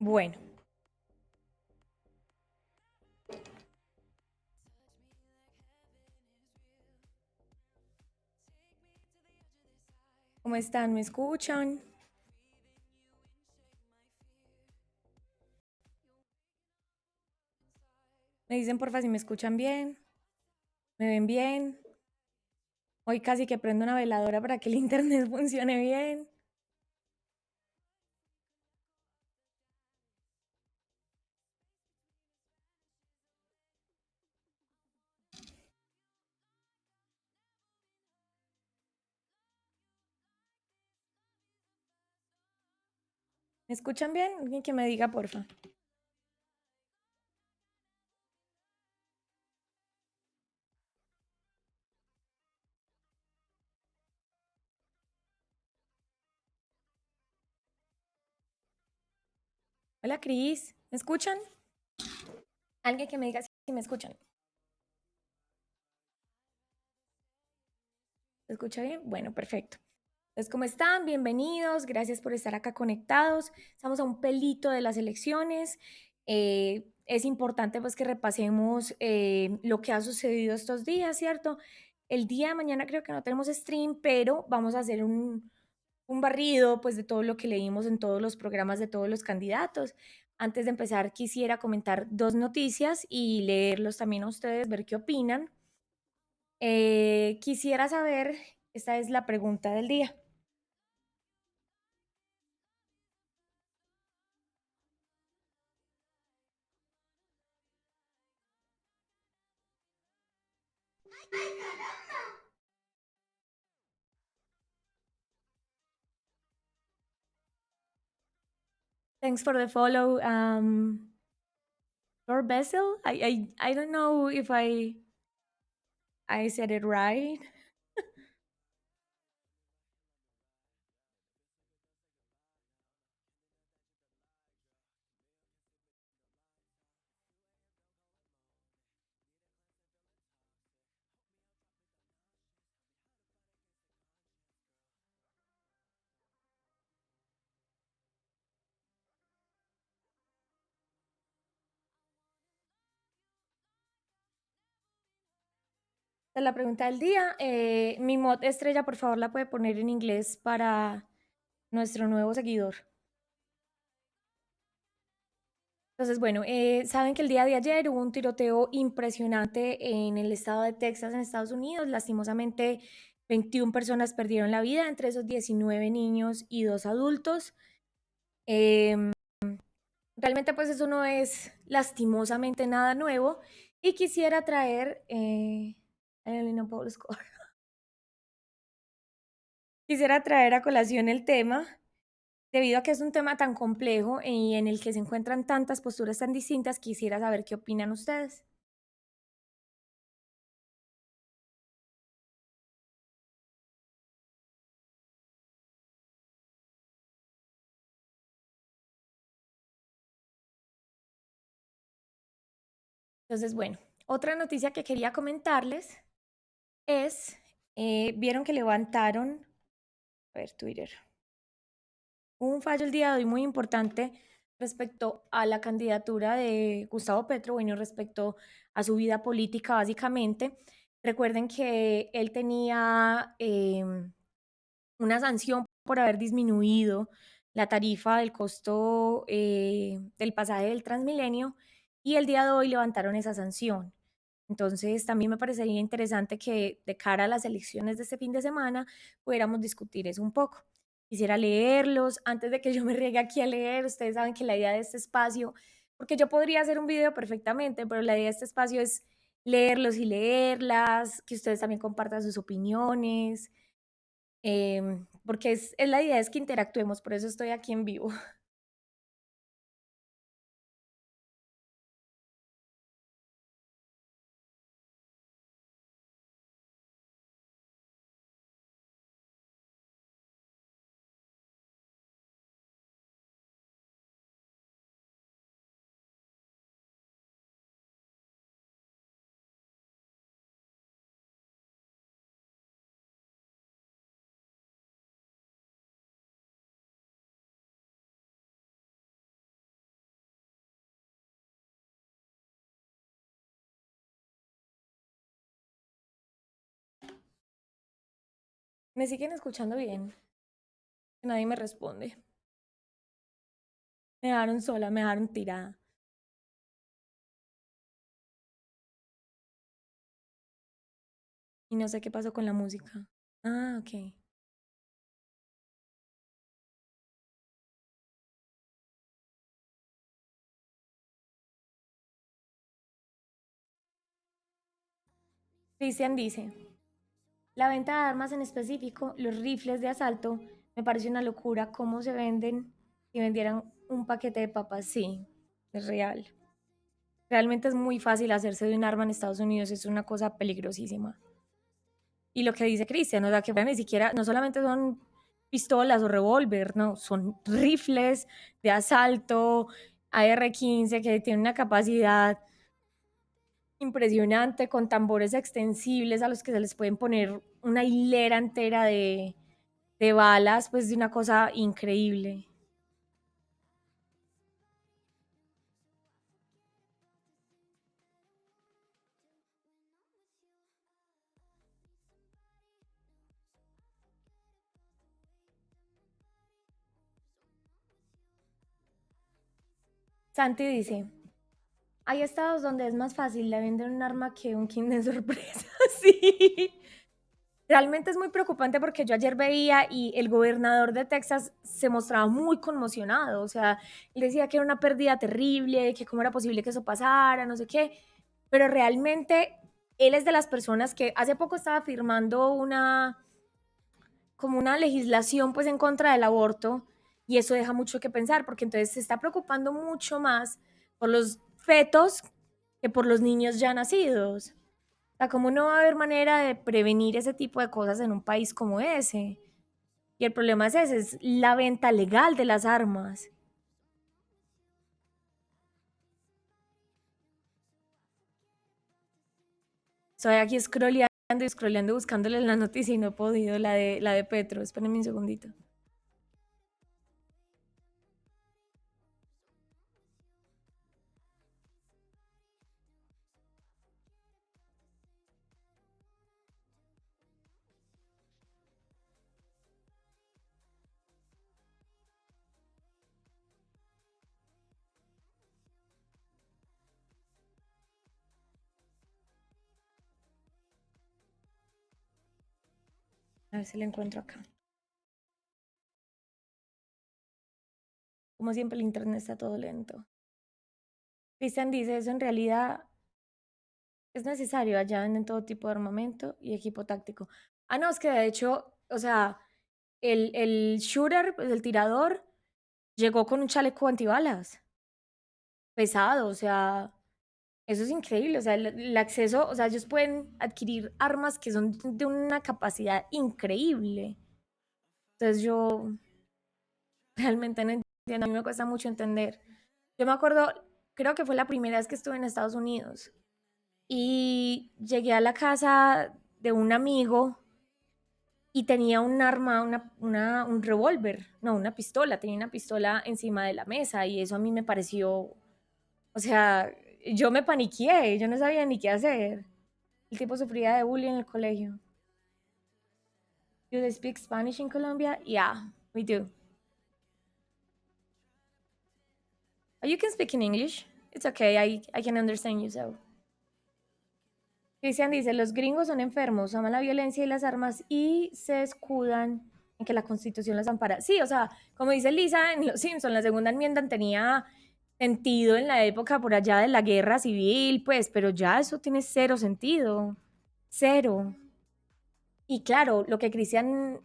Bueno, ¿cómo están? ¿Me escuchan? Me dicen porfa si me escuchan bien, me ven bien. Hoy casi que prendo una veladora para que el internet funcione bien. ¿Me escuchan bien? Alguien que me diga porfa. Hola Cris, ¿me escuchan? Alguien que me diga si me escuchan. ¿Se escucha bien? Bueno, perfecto. Entonces, ¿cómo están? Bienvenidos. Gracias por estar acá conectados. Estamos a un pelito de las elecciones. Es importante pues que repasemos lo que ha sucedido estos días, ¿cierto? El día de mañana creo que no tenemos stream, pero vamos a hacer un barrido pues de todo lo que leímos en todos los programas de todos los candidatos. Antes de empezar, quisiera comentar dos noticias y leerlos también a ustedes, ver qué opinan. Quisiera saber, esta es la pregunta del día. Thanks for the follow. Lord Bessel. I don't know if I said it right. Esta es la pregunta del día. Mi mod estrella, por favor, la puede poner en inglés para nuestro nuevo seguidor. Entonces, bueno, saben que el día de ayer hubo un tiroteo impresionante en el estado de Texas, en Estados Unidos. Lastimosamente, 21 personas perdieron la vida, entre esos 19 niños y 2 adultos. Em, Realmente, pues eso no es lastimosamente nada nuevo. Y quisiera traer, no puedo escoger. Quisiera traer a colación el tema, debido a que es un tema tan complejo y en el que se encuentran tantas posturas tan distintas, quisiera saber qué opinan ustedes. Entonces, bueno, otra noticia que quería comentarles es, vieron que levantaron, a ver, Twitter, hubo un fallo el día de hoy muy importante respecto a la candidatura de Gustavo Petro, bueno, respecto a su vida política, básicamente. Recuerden que él tenía una sanción por haber disminuido la tarifa del costo del pasaje del Transmilenio y el día de hoy levantaron esa sanción. Entonces, también me parecería interesante que de cara a las elecciones de este fin de semana pudiéramos discutir eso un poco. Quisiera leerlos antes de que yo me riegue aquí a leer. Ustedes saben que la idea de este espacio, porque yo podría hacer un video perfectamente, pero la idea de este espacio es leerlos y leerlas, que ustedes también compartan sus opiniones, porque es la idea es que interactuemos, por eso estoy aquí en vivo. ¿Me siguen escuchando bien? Nadie me responde. Me dejaron sola, me dejaron tirada. Y no sé qué pasó con la música. Ah, ok. Cristian dice, la venta de armas en específico, los rifles de asalto, me parece una locura cómo se venden si vendieran un paquete de papas. Sí, es real. Realmente es muy fácil hacerse de un arma en Estados Unidos, es una cosa peligrosísima. Y lo que dice Cristian, o sea, que ni siquiera, no solamente son pistolas o revólver, no, son rifles de asalto, AR-15, que tienen una capacidad impresionante, con tambores extensibles a los que se les pueden poner una hilera entera de balas, pues de una cosa increíble. Santi dice, hay estados donde es más fácil le vender un arma que un kit de sorpresa. Sí. Realmente es muy preocupante porque yo ayer veía y el gobernador de Texas se mostraba muy conmocionado, o sea, él decía que era una pérdida terrible, que cómo era posible que eso pasara, no sé qué, pero realmente él es de las personas que hace poco estaba firmando como una legislación pues en contra del aborto y eso deja mucho que pensar porque entonces se está preocupando mucho más por los fetos que por los niños ya nacidos. O sea, ¿cómo no va a haber manera de prevenir ese tipo de cosas en un país como ese? Y el problema es ese, es la venta legal de las armas. Estoy aquí scrolleando y scrolleando buscándole la noticia y no he podido, la de Petro. Espérenme un segundito. A ver si la encuentro acá. Como siempre, el internet está todo lento. Cristian dice, eso en realidad es necesario. Allá venden todo tipo de armamento y equipo táctico. Ah, no, es que de hecho, o sea, el shooter, pues el tirador, llegó con un chaleco antibalas. Pesado, o sea, eso es increíble, o sea, el acceso, o sea, ellos pueden adquirir armas que son de una capacidad increíble. Entonces yo realmente no entiendo, a mí me cuesta mucho entender. Yo me acuerdo, creo que fue la primera vez que estuve en Estados Unidos y llegué a la casa de un amigo y tenía un arma, un revólver, no, una pistola, tenía una pistola encima de la mesa y eso a mí me pareció, o sea, yo me paniqué, yo no sabía ni qué hacer. El tipo sufría de bullying en el colegio. Do they speak Spanish in Colombia? Yeah, we do. Oh, you can speak in English. It's okay, I can understand you, so. Cristian dice, los gringos son enfermos, aman la violencia y las armas y se escudan en que la constitución las ampara. Sí, o sea, como dice Lisa en Los Simpson, la segunda enmienda tenía sentido en la época por allá de la guerra civil, pues, pero ya eso tiene cero sentido. Cero. Y claro, lo que Cristian,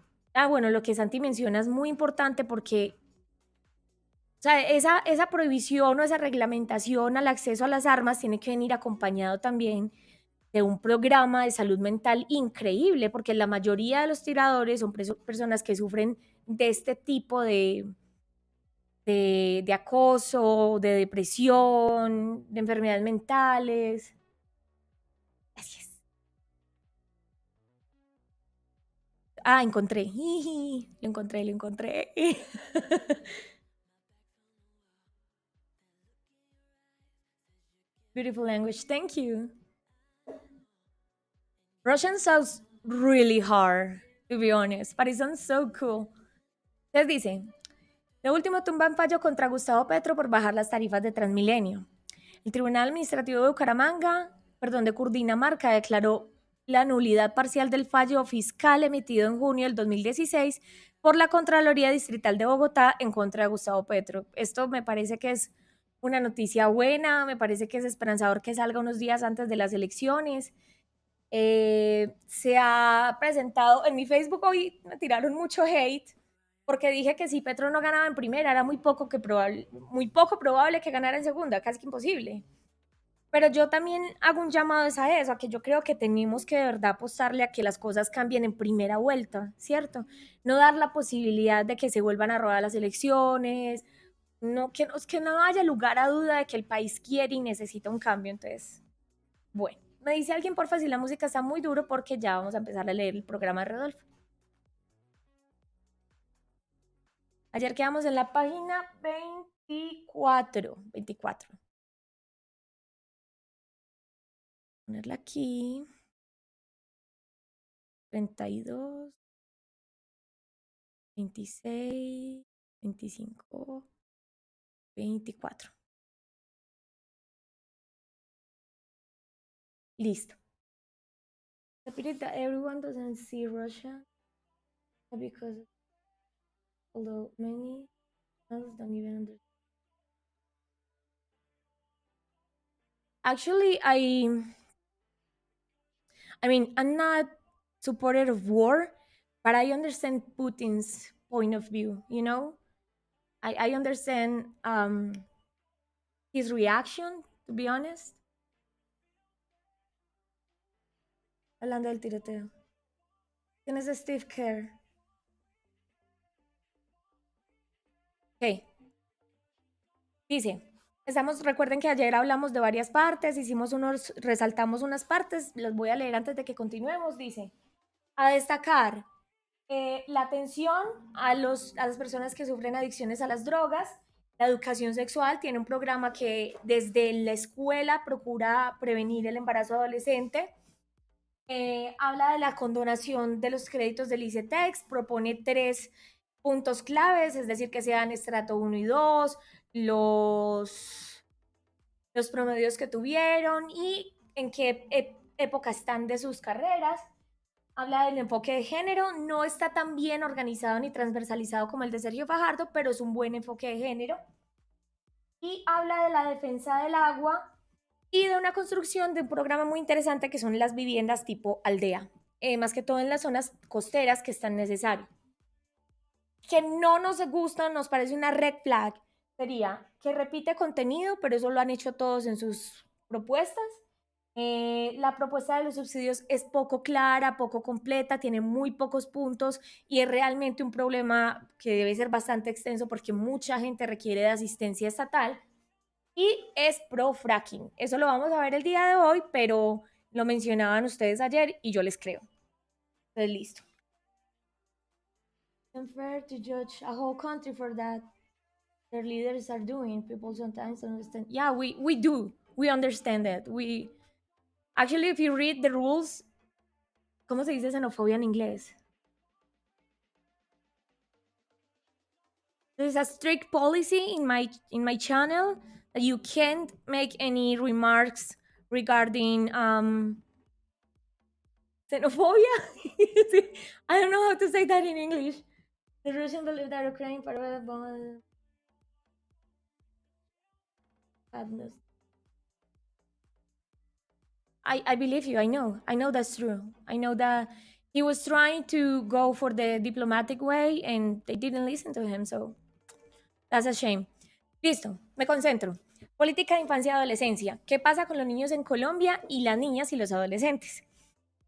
bueno, lo que Santi menciona es muy importante porque, o sea, esa prohibición o esa reglamentación al acceso a las armas tiene que venir acompañado también de un programa de salud mental increíble, porque la mayoría de los tiradores son personas que sufren de este tipo de acoso, de depresión, de enfermedades mentales. Gracias. Ah, encontré. Lo encontré, lo encontré. Beautiful language. Thank you. Russian sounds really hard. to be honest, but it sounds so cool. Entonces dice, lo último tumba en fallo contra Gustavo Petro por bajar las tarifas de Transmilenio. El Tribunal Administrativo de Bucaramanga, perdón, de Cundinamarca, declaró la nulidad parcial del fallo fiscal emitido en junio del 2016 por la Contraloría Distrital de Bogotá en contra de Gustavo Petro. Esto me parece que es una noticia buena, me parece que es esperanzador que salga unos días antes de las elecciones. Se ha presentado en mi Facebook hoy, me tiraron mucho hate porque dije que si Petro no ganaba en primera era muy poco probable que ganara en segunda, casi que imposible. Pero yo también hago un llamado a eso, a que yo creo que tenemos que de verdad apostarle a que las cosas cambien en primera vuelta, ¿cierto? No dar la posibilidad de que se vuelvan a robar las elecciones, no, que no haya lugar a duda de que el país quiere y necesita un cambio. Entonces, bueno, me dice alguien, porfa, si la música está muy duro porque ya vamos a empezar a leer el programa de Rodolfo. Ayer quedamos en la página 24. Ponerla aquí. 32, 26, 25, 24. Listo. Repeat that everyone doesn't see Russia because although many others don't even understand. Actually, I mean, I'm not supporter of war, but I understand Putin's point of view, you know? I understand his reaction, to be honest. Hablando del tiroteo. ¿Quién es Steve Kerr? Ok. Dice, recuerden que ayer hablamos de varias partes, resaltamos unas partes, los voy a leer antes de que continuemos. Dice, a destacar la atención a las personas que sufren adicciones a las drogas, la educación sexual, tiene un programa que desde la escuela procura prevenir el embarazo adolescente. Habla de la condonación de los créditos del ICETEX, propone 3 puntos claves, es decir, que sean estrato 1 y 2, los promedios que tuvieron y en qué época están de sus carreras. Habla del enfoque de género, no está tan bien organizado ni transversalizado como el de Sergio Fajardo, pero es un buen enfoque de género. Y habla de la defensa del agua y de una construcción de un programa muy interesante que son las viviendas tipo aldea, más que todo en las zonas costeras que están necesarias. Que no nos gusta, nos parece una red flag, sería que repite contenido, pero eso lo han hecho todos en sus propuestas. La propuesta de los subsidios es poco clara, poco completa, tiene muy pocos puntos y es realmente un problema que debe ser bastante extenso porque mucha gente requiere de asistencia estatal y es pro fracking. Eso lo vamos a ver el día de hoy, pero lo mencionaban ustedes ayer y yo les creo. Entonces, listo. It's unfair to judge a whole country for that. Their leaders are doing. People sometimes understand. Yeah, we do. We understand it. We actually, if you read the rules, ¿cómo se dice xenofobia en inglés? There's a strict policy in my channel that you can't make any remarks regarding xenophobia. I don't know how to say that in English. The Russian believe that Ukraine part of the sadness. I believe you. I know that's true. I know that he was trying to go for the diplomatic way and they didn't listen to him. So that's a shame. Listo, me concentro. Política de infancia y adolescencia. ¿Qué pasa con los niños en Colombia y las niñas y los adolescentes?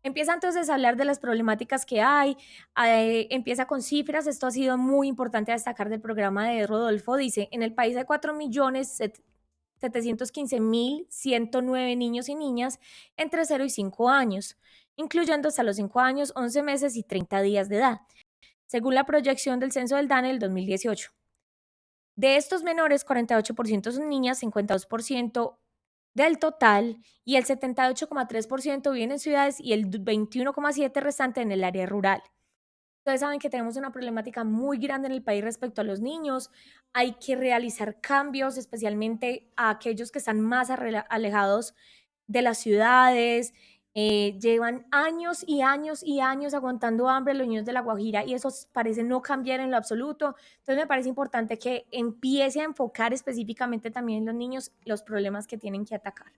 Empieza entonces a hablar de las problemáticas que hay, empieza con cifras, esto ha sido muy importante a destacar del programa de Rodolfo, dice, en el país hay 4.715.109 niños y niñas entre 0 y 5 años, incluyendo hasta los 5 años, 11 meses y 30 días de edad, según la proyección del censo del DANE del 2018. De estos menores, 48% son niñas, 52% del total y el 78,3% viven en ciudades y el 21,7% restante en el área rural. Ustedes saben que tenemos una problemática muy grande en el país respecto a los niños. Hay que realizar cambios, especialmente a aquellos que están más alejados de las ciudades. Llevan años y años y años aguantando hambre los niños de La Guajira y eso parece no cambiar en lo absoluto. Entonces me parece importante que empiece a enfocar específicamente también en los niños los problemas que tienen que atacar.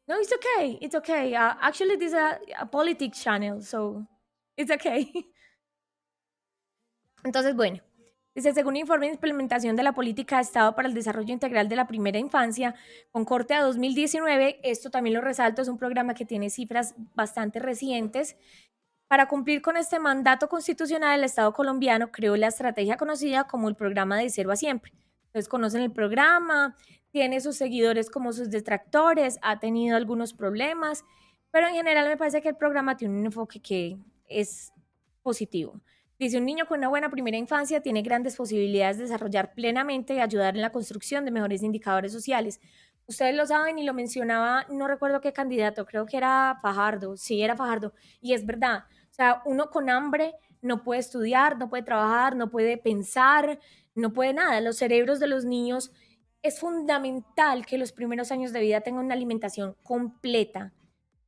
No, it's okay. It's okay. Actually, this is a politics channel, so it's okay. Entonces, bueno, dice, según informe de implementación de la política de Estado para el desarrollo integral de la primera infancia, con corte a 2019, esto también lo resalto, es un programa que tiene cifras bastante recientes. Para cumplir con este mandato constitucional, el Estado colombiano creó la estrategia conocida como el programa de cero a siempre. Entonces, conocen el programa, tiene sus seguidores como sus detractores, ha tenido algunos problemas, pero en general me parece que el programa tiene un enfoque que es positivo. Dice, un niño con una buena primera infancia tiene grandes posibilidades de desarrollar plenamente y ayudar en la construcción de mejores indicadores sociales. Ustedes lo saben y lo mencionaba, no recuerdo qué candidato, creo que era Fajardo, sí, era Fajardo, y es verdad, o sea, uno con hambre no puede estudiar, no puede trabajar, no puede pensar, no puede nada. Los cerebros de los niños es fundamental que los primeros años de vida tengan una alimentación completa,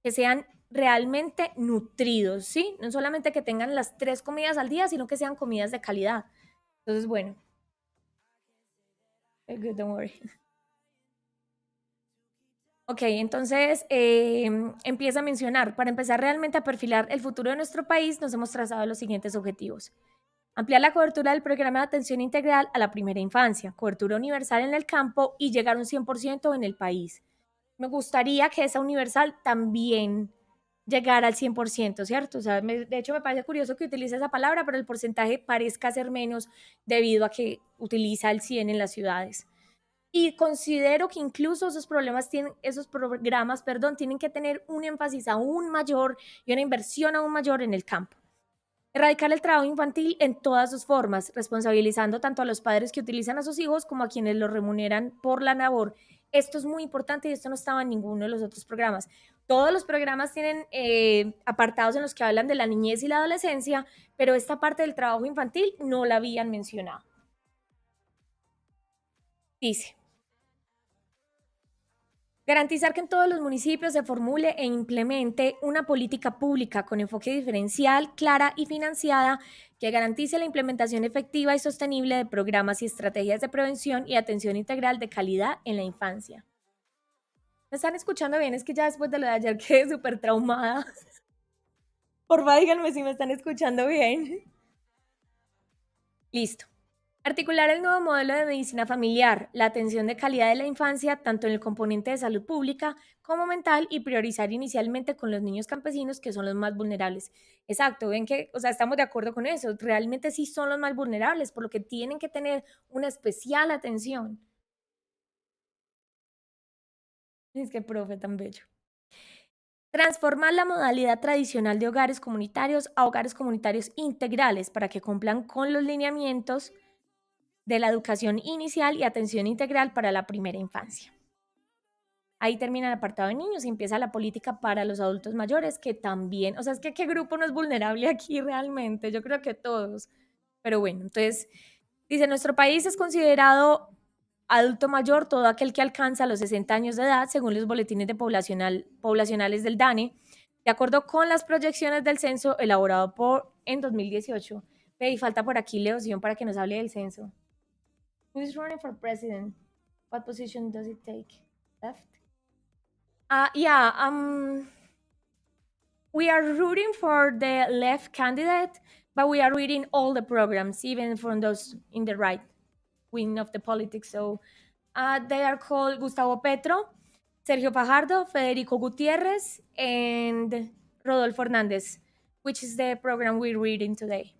que sean realmente nutridos, ¿sí? No solamente que tengan las 3 comidas al día, sino que sean comidas de calidad. Entonces, bueno, good, don't worry. Ok, entonces empieza a mencionar, para empezar realmente a perfilar el futuro de nuestro país, nos hemos trazado los siguientes objetivos. Ampliar la cobertura del programa de atención integral a la primera infancia, cobertura universal en el campo y llegar a un 100% en el país. Me gustaría que esa universal también llegara al 100%, ¿cierto? O sea, de hecho me parece curioso que utilice esa palabra, pero el porcentaje parezca ser menos debido a que utiliza el 100 en las ciudades. Y considero que incluso esos programas, perdón, tienen que tener un énfasis aún mayor y una inversión aún mayor en el campo. Erradicar el trabajo infantil en todas sus formas, responsabilizando tanto a los padres que utilizan a sus hijos como a quienes los remuneran por la labor. Esto es muy importante y esto no estaba en ninguno de los otros programas. Todos los programas tienen apartados en los que hablan de la niñez y la adolescencia, pero esta parte del trabajo infantil no la habían mencionado. Dice, garantizar que en todos los municipios se formule e implemente una política pública con enfoque diferencial, clara y financiada que garantice la implementación efectiva y sostenible de programas y estrategias de prevención y atención integral de calidad en la infancia. ¿Me están escuchando bien? Es que ya después de lo de ayer quedé súper traumada. Porfa, díganme si me están escuchando bien. Listo. Articular el nuevo modelo de medicina familiar, la atención de calidad de la infancia, tanto en el componente de salud pública como mental, y priorizar inicialmente con los niños campesinos, que son los más vulnerables. Exacto, ven que, o sea, estamos de acuerdo con eso, realmente sí son los más vulnerables, por lo que tienen que tener una especial atención. Es que profe tan bello. Transformar la modalidad tradicional de hogares comunitarios a hogares comunitarios integrales para que cumplan con los lineamientos de la educación inicial y atención integral para la primera infancia. Ahí termina el apartado de niños y empieza la política para los adultos mayores, que también, o sea, es que qué grupo no es vulnerable aquí realmente, yo creo que todos. Pero bueno, entonces, dice, nuestro país es considerado adulto mayor todo aquel que alcanza los 60 años de edad, según los boletines de poblacionales del DANE, de acuerdo con las proyecciones del censo elaborado en 2018. Ve, y falta por aquí Leoción para que nos hable del censo. Who is running for president? What position does it take? Left? Yeah, we are rooting for the left candidate, but we are reading all the programs, even from those in the right wing of the politics. So they are called Gustavo Petro, Sergio Fajardo, Federico Gutierrez, and Rodolfo Hernández, which is the program we're reading today.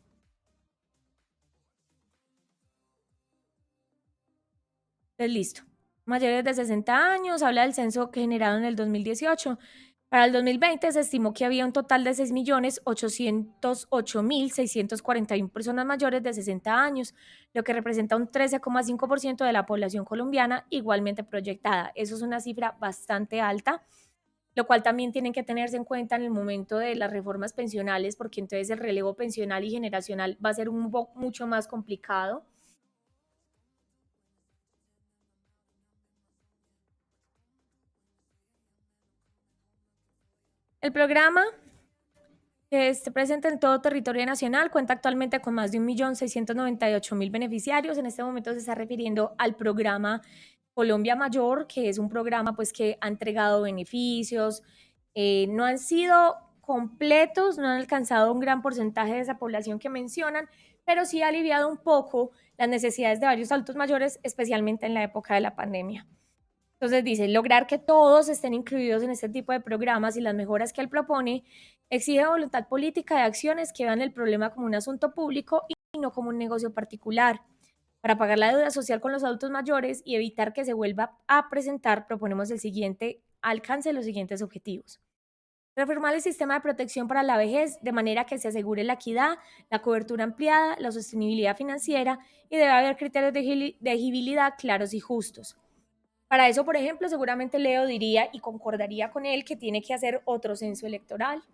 Listo. Mayores de 60 años, habla del censo generado en el 2018. Para el 2020 se estimó que había un total de 6.808.641 personas mayores de 60 años, lo que representa un 13,5% de la población colombiana igualmente proyectada. Eso es una cifra bastante alta. lo cual también tienen que tenerse en cuenta en el momento de las reformas pensionales, porque entonces el relevo pensional y generacional va a ser mucho más complicado. El programa, que esté presente en todo territorio nacional, cuenta actualmente con más de 1.698.000 beneficiarios. En este momento se está refiriendo al programa Colombia Mayor, que es un programa pues, que ha entregado beneficios, no han sido completos, no han alcanzado un gran porcentaje de esa población que mencionan, pero sí ha aliviado un poco las necesidades de varios adultos mayores, especialmente en la época de la pandemia. Entonces dice, lograr que todos estén incluidos en este tipo de programas y las mejoras que él propone exige voluntad política de acciones que vean el problema como un asunto público y no como un negocio particular. Para pagar la deuda social con los adultos mayores y evitar que se vuelva a presentar, proponemos el siguiente alcance los siguientes objetivos. Reformar el sistema de protección para la vejez de manera que se asegure la equidad, la cobertura ampliada, la sostenibilidad financiera y debe haber criterios de elegibilidad claros y justos. Para eso, por ejemplo, seguramente Leo diría y concordaría con él que tiene que hacer otro censo electoral,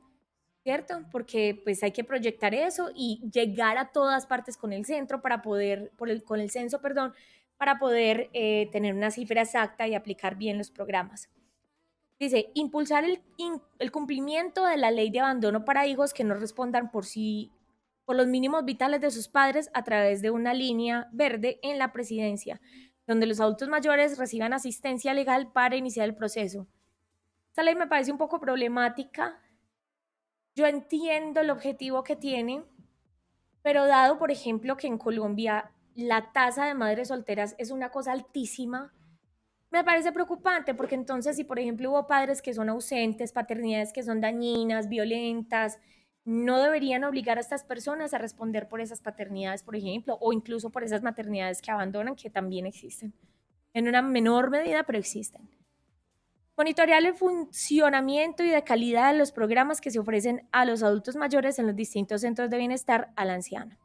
¿cierto? Porque pues hay que proyectar eso y llegar a todas partes con el centro para poder, con el censo, perdón, para poder tener una cifra exacta y aplicar bien los programas. Dice, impulsar el cumplimiento de la ley de abandono para hijos que no respondan por sí, por los mínimos vitales de sus padres a través de una línea verde en la presidencia, donde los adultos mayores reciban asistencia legal para iniciar el proceso. Esta ley me parece un poco problemática. Yo entiendo el objetivo que tiene, pero dado, por ejemplo, que en Colombia la tasa de madres solteras es una cosa altísima, me parece preocupante porque entonces si por ejemplo hubo padres que son ausentes, paternidades que son dañinas, violentas, no deberían obligar a estas personas a responder por esas paternidades, por ejemplo, o incluso por esas maternidades que abandonan, que también existen. En una menor medida, pero existen. Monitorear el funcionamiento y de calidad de los programas que se ofrecen a los adultos mayores en los distintos centros de bienestar al anciano.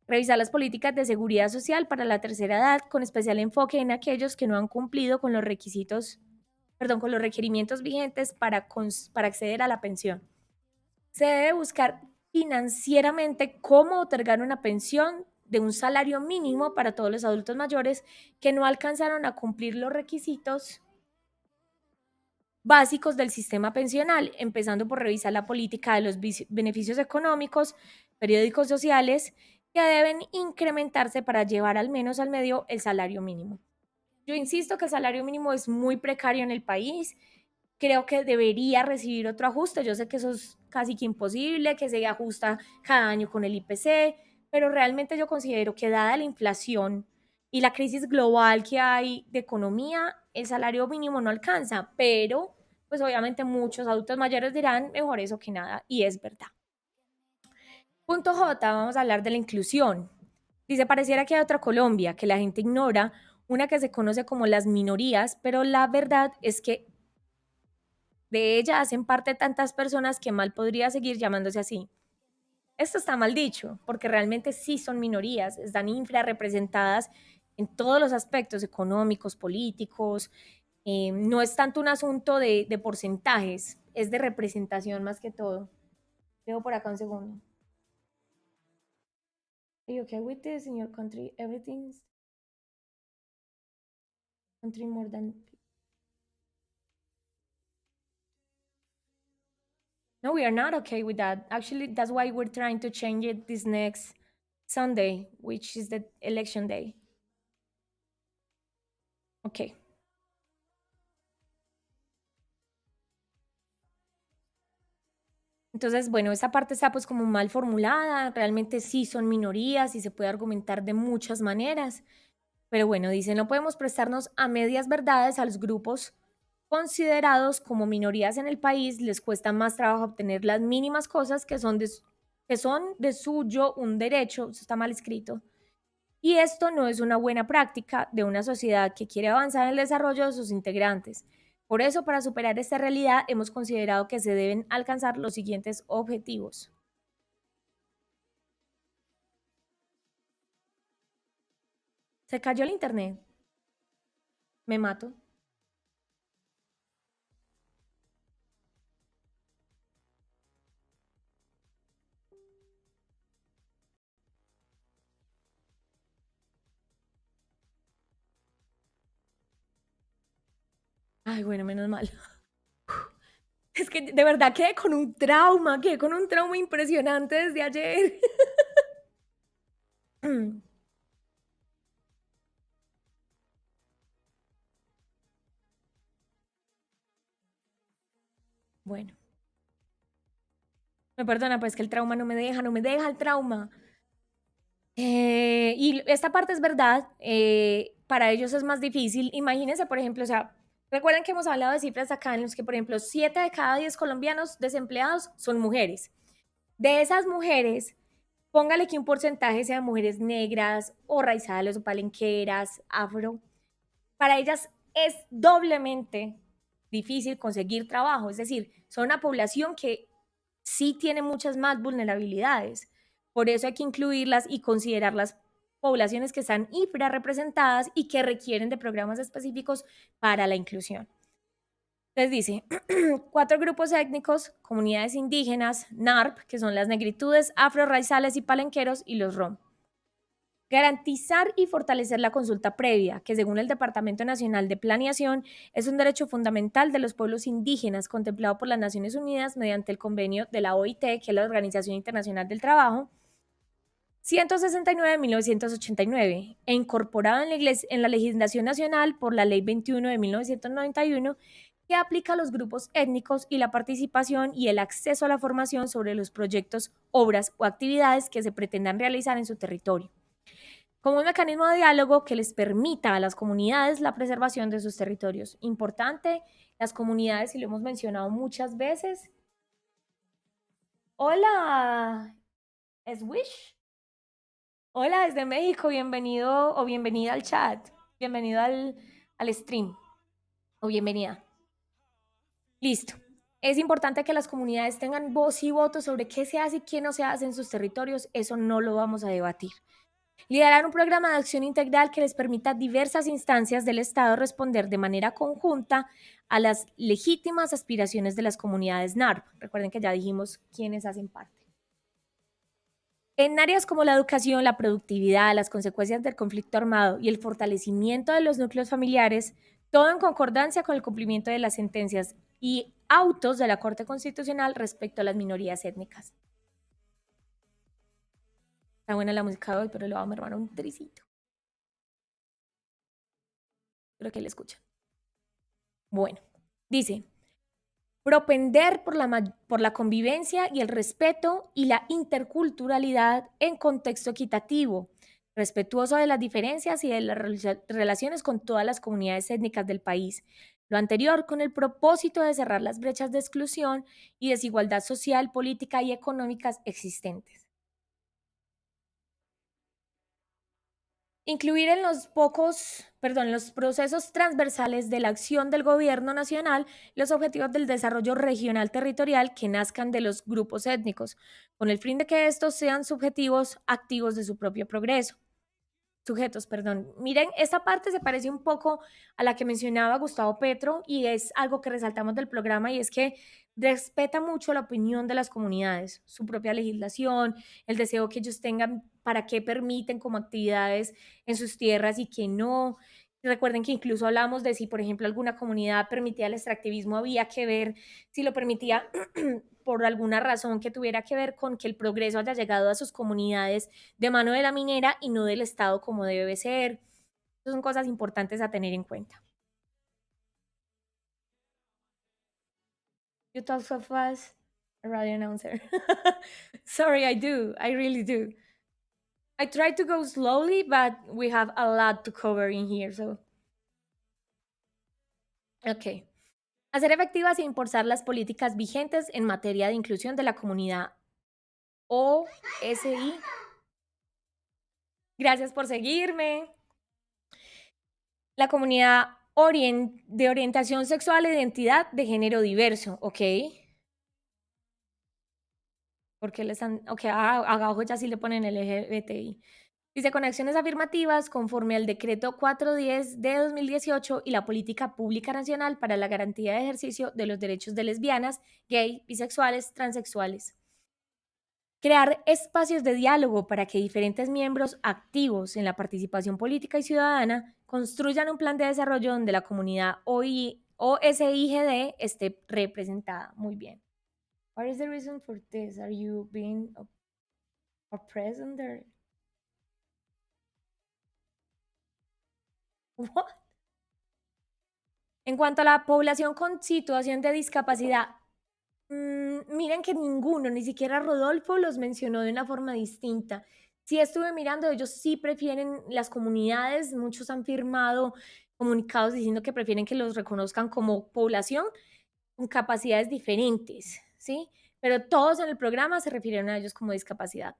Revisar las políticas de seguridad social para la tercera edad, con especial enfoque en aquellos que no han cumplido con los requisitos, perdón, con los requerimientos vigentes para acceder a la pensión. Se debe buscar financieramente cómo otorgar una pensión de un salario mínimo para todos los adultos mayores que no alcanzaron a cumplir los requisitos básicos del sistema pensional, empezando por revisar la política de los beneficios económicos, periódicos sociales, que deben incrementarse para llevar al menos al medio el salario mínimo. Yo insisto que el salario mínimo es muy precario en el país, creo que debería recibir otro ajuste, yo sé que eso es casi que imposible, que se ajusta cada año con el IPC, pero realmente yo considero que dada la inflación y la crisis global que hay de economía, el salario mínimo no alcanza, pero pues obviamente muchos adultos mayores dirán mejor eso que nada, y es verdad. Punto J, vamos a hablar de la inclusión. Dice, pareciera que hay otra Colombia, que la gente ignora, una que se conoce como las minorías, pero la verdad es que de ella hacen parte tantas personas que mal podría seguir llamándose así. Esto está mal dicho, porque realmente sí son minorías, están infrarrepresentadas en todos los aspectos económicos, políticos. No es tanto un asunto de porcentajes, es de representación más que todo. Dejo por acá un segundo. Are you okay with this in your country? Everything's country more than. No, we are not okay with that. Actually, that's why we're trying to change it this next Sunday, which is the election day. Ok. Entonces, bueno, esa parte está pues como mal formulada, realmente sí son minorías y se puede argumentar de muchas maneras, pero bueno, dice, no podemos prestarnos a medias verdades a los grupos considerados como minorías en el país, les cuesta más trabajo obtener las mínimas cosas que son de suyo un derecho, eso está mal escrito, y esto no es una buena práctica de una sociedad que quiere avanzar en el desarrollo de sus integrantes. Por eso, para superar esta realidad, hemos considerado que se deben alcanzar los siguientes objetivos. Se cayó el internet. Me mato. Ay, bueno, menos mal. Es que de verdad quedé con un trauma impresionante desde ayer. Bueno, me perdona, pues que el trauma no me deja el trauma. Y esta parte es verdad, para ellos es más difícil. Imagínense, por ejemplo, o sea, recuerden que hemos hablado de cifras acá en los que, por ejemplo, 7 de cada 10 colombianos desempleados son mujeres. De esas mujeres, póngale que un porcentaje sea mujeres negras o raizales o palenqueras, afro. Para ellas es doblemente difícil conseguir trabajo, es decir, son una población que sí tiene muchas más vulnerabilidades. Por eso hay que incluirlas y considerar las poblaciones que están infrarrepresentadas y que requieren de programas específicos para la inclusión. Entonces dice, 4 grupos étnicos, comunidades indígenas, NARP, que son las negritudes, afro-raizales y palenqueros, y los ROM. Garantizar y fortalecer la consulta previa, que según el Departamento Nacional de Planeación es un derecho fundamental de los pueblos indígenas contemplado por las Naciones Unidas mediante el convenio de la OIT, que es la Organización Internacional del Trabajo, 169 de 1989, e incorporado en la legislación nacional por la Ley 21 de 1991, que aplica a los grupos étnicos y la participación y el acceso a la formación sobre los proyectos, obras o actividades que se pretendan realizar en su territorio, como un mecanismo de diálogo que les permita a las comunidades la preservación de sus territorios. Importante, las comunidades, y lo hemos mencionado muchas veces. Hola, ¿es Wish? Hola desde México, bienvenido o bienvenida al chat, bienvenido al stream o bienvenida. Listo. Es importante que las comunidades tengan voz y voto sobre qué se hace y qué no se hace en sus territorios, eso no lo vamos a debatir. Liderar un programa de acción integral que les permita a diversas instancias del Estado responder de manera conjunta a las legítimas aspiraciones de las comunidades NARP. Recuerden que ya dijimos quiénes hacen parte. En áreas como la educación, la productividad, las consecuencias del conflicto armado y el fortalecimiento de los núcleos familiares, todo en concordancia con el cumplimiento de las sentencias y autos de la Corte Constitucional respecto a las minorías étnicas. Está buena la música de hoy, pero le vamos a mermar un tricito. Creo que le escuchan. Bueno, dice, propender por la convivencia y el respeto y la interculturalidad en contexto equitativo, respetuoso de las diferencias y de las relaciones con todas las comunidades étnicas del país. Lo anterior con el propósito de cerrar las brechas de exclusión y desigualdad social, política y económicas existentes. Incluir en los procesos transversales de la acción del gobierno nacional los objetivos del desarrollo regional territorial que nazcan de los grupos étnicos, con el fin de que estos sean subjetivos activos de su propio progreso. Sujetos, perdón. Miren, esta parte se parece un poco a la que mencionaba Gustavo Petro y es algo que resaltamos del programa y es que respeta mucho la opinión de las comunidades, su propia legislación, el deseo que ellos tengan para qué permiten como actividades en sus tierras y que no. Recuerden que incluso hablamos de si, por ejemplo, alguna comunidad permitía el extractivismo, había que ver si lo permitía por alguna razón que tuviera que ver con que el progreso haya llegado a sus comunidades de mano de la minera y no del Estado como debe ser. Esas son cosas importantes a tener en cuenta. You talk so fast, radio announcer. Sorry, I do. I really do. I try to go slowly, but we have a lot to cover in here, so. Ok. Hacer efectivas e impulsar las políticas vigentes en materia de inclusión de la comunidad OSI. Gracias por seguirme. La comunidad de orientación sexual e identidad de género diverso, ¿ok? Porque le están, ok, abajo ya sí le ponen el LGBTI. Dice, con acciones afirmativas conforme al decreto 410 de 2018 y la política pública nacional para la garantía de ejercicio de los derechos de lesbianas, gay, bisexuales, transexuales. Crear espacios de diálogo para que diferentes miembros activos en la participación política y ciudadana construyan un plan de desarrollo donde la comunidad o SIGD esté representada. Muy bien. What is the reason for this? Are you being oppressed under? What? En cuanto a la población con situación de discapacidad, miren que ninguno, ni siquiera Rodolfo, los mencionó de una forma distinta. Sí estuve mirando, ellos sí prefieren las comunidades, muchos han firmado comunicados diciendo que prefieren que los reconozcan como población con capacidades diferentes, ¿sí? Pero todos en el programa se refirieron a ellos como discapacidad.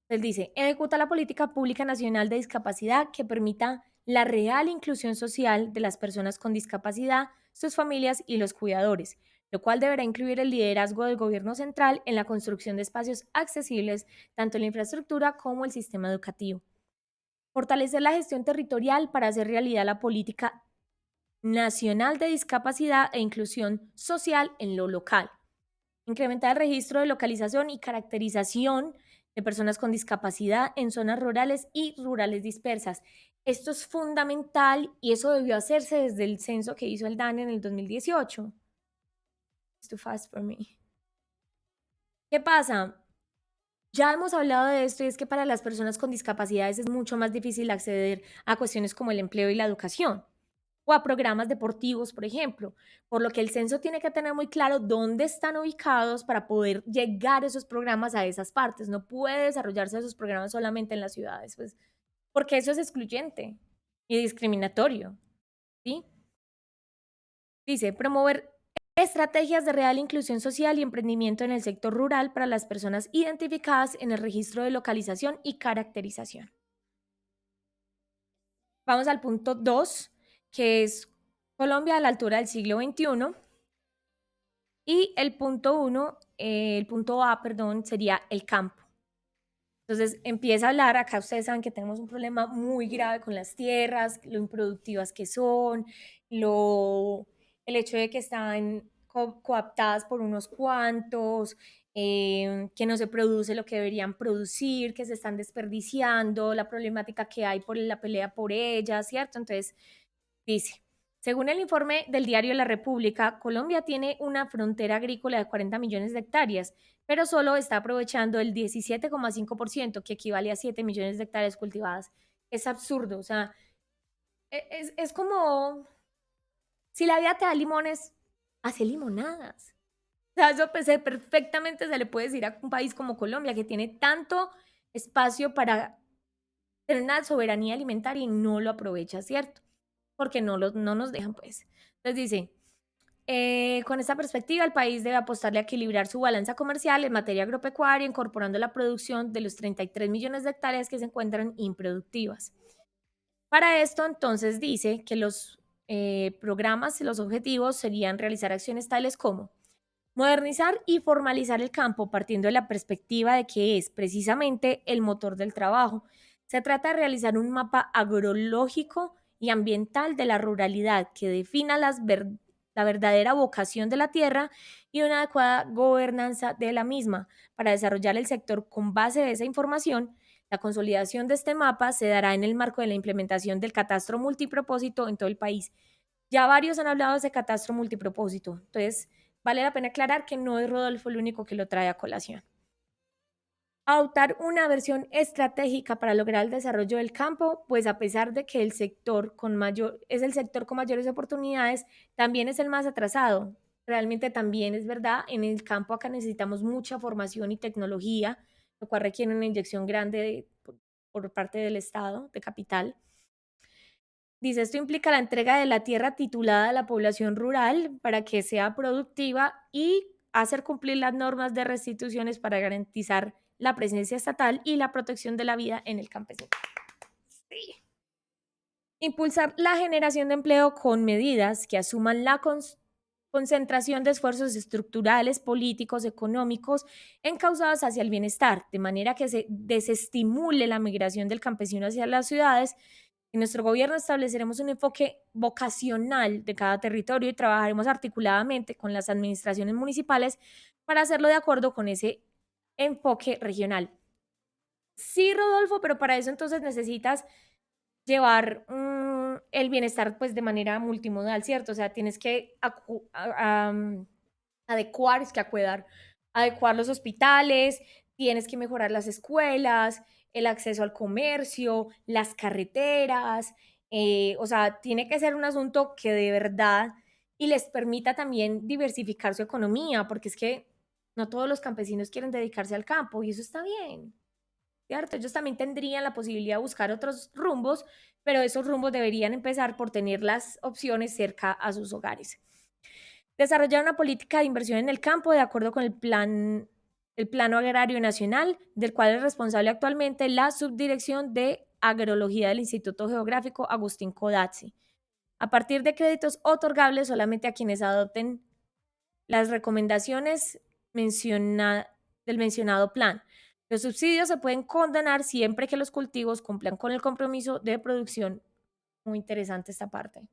Él dice, ejecuta la política pública nacional de discapacidad que permita la real inclusión social de las personas con discapacidad, sus familias y los cuidadores, lo cual deberá incluir el liderazgo del gobierno central en la construcción de espacios accesibles, tanto en la infraestructura como el sistema educativo. Fortalecer la gestión territorial para hacer realidad la política nacional de discapacidad e inclusión social en lo local. Incrementar el registro de localización y caracterización de personas con discapacidad en zonas rurales y rurales dispersas. Esto es fundamental y eso debió hacerse desde el censo que hizo el DANE en el 2018. It's too fast for me. ¿Qué pasa? Ya hemos hablado de esto y es que para las personas con discapacidades es mucho más difícil acceder a cuestiones como el empleo y la educación o a programas deportivos, por ejemplo, por lo que el censo tiene que tener muy claro dónde están ubicados para poder llegar esos programas a esas partes. No puede desarrollarse esos programas solamente en las ciudades, pues, porque eso es excluyente y discriminatorio, ¿sí? Dice, promover estrategias de real inclusión social y emprendimiento en el sector rural para las personas identificadas en el registro de localización y caracterización. Vamos al punto 2, que es Colombia a la altura del siglo XXI. Y el punto 1, el punto A, perdón, sería el campo. Entonces empieza a hablar, acá ustedes saben que tenemos un problema muy grave con las tierras, lo improductivas que son, el hecho de que están coaptadas por unos cuantos, que no se produce lo que deberían producir, que se están desperdiciando, la problemática que hay por la pelea por ellas, ¿cierto? Entonces dice, según el informe del diario La República, Colombia tiene una frontera agrícola de 40 millones de hectáreas, pero solo está aprovechando el 17,5%, que equivale a 7 millones de hectáreas cultivadas. Es absurdo, o sea, es como si la vida te da limones, hace limonadas. O sea, eso pues, perfectamente se le puede decir a un país como Colombia, que tiene tanto espacio para tener una soberanía alimentaria y no lo aprovecha, ¿cierto? Porque no nos dejan, pues. Entonces dice, con esta perspectiva, el país debe apostarle a equilibrar su balanza comercial en materia agropecuaria, incorporando la producción de los 33 millones de hectáreas que se encuentran improductivas. Para esto, entonces, dice que los programas y los objetivos serían realizar acciones tales como modernizar y formalizar el campo partiendo de la perspectiva de que es precisamente el motor del trabajo. Se trata de realizar un mapa agrológico y ambiental de la ruralidad que defina la verdadera vocación de la tierra y una adecuada gobernanza de la misma. Para desarrollar el sector con base de esa información, la consolidación de este mapa se dará en el marco de la implementación del catastro multipropósito en todo el país. Ya varios han hablado de ese catastro multipropósito, entonces vale la pena aclarar que no es Rodolfo el único que lo trae a colación. Adoptar una versión estratégica para lograr el desarrollo del campo, pues a pesar de que es el sector con mayores oportunidades, también es el más atrasado. Realmente también es verdad, en el campo acá necesitamos mucha formación y tecnología, lo cual requiere una inyección grande por parte del Estado, de capital. Dice, esto implica la entrega de la tierra titulada a la población rural para que sea productiva y hacer cumplir las normas de restituciones para garantizar la presencia estatal y la protección de la vida en el campesino. Sí. Impulsar la generación de empleo con medidas que asuman la concentración de esfuerzos estructurales, políticos, económicos, encausados hacia el bienestar, de manera que se desestimule la migración del campesino hacia las ciudades. En nuestro gobierno estableceremos un enfoque vocacional de cada territorio y trabajaremos articuladamente con las administraciones municipales para hacerlo de acuerdo con ese enfoque regional. Sí, Rodolfo, pero para eso entonces necesitas llevar el bienestar pues de manera multimodal, ¿cierto? O sea, tienes que adecuar, es que adecuar los hospitales, tienes que mejorar las escuelas, el acceso al comercio, las carreteras, o sea, tiene que ser un asunto que de verdad y les permita también diversificar su economía, porque es que no todos los campesinos quieren dedicarse al campo y eso está bien, ¿cierto? Ellos también tendrían la posibilidad de buscar otros rumbos, pero esos rumbos deberían empezar por tener las opciones cerca a sus hogares. Desarrollar una política de inversión en el campo de acuerdo con el Plano Agrario Nacional, del cual es responsable actualmente la Subdirección de Agrología del Instituto Geográfico Agustín Codazzi, a partir de créditos otorgables solamente a quienes adopten las recomendaciones del mencionado plan. Los subsidios se pueden condonar siempre que los cultivos cumplan con el compromiso de producción. Muy interesante esta parte.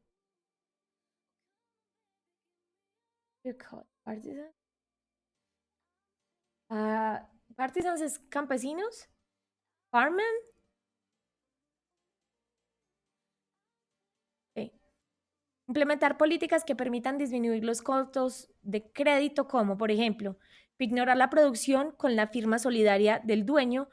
Partisans es campesinos. Farmen. Ok. Implementar políticas que permitan disminuir los costos de crédito, como por ejemplo, ignorar la producción con la firma solidaria del dueño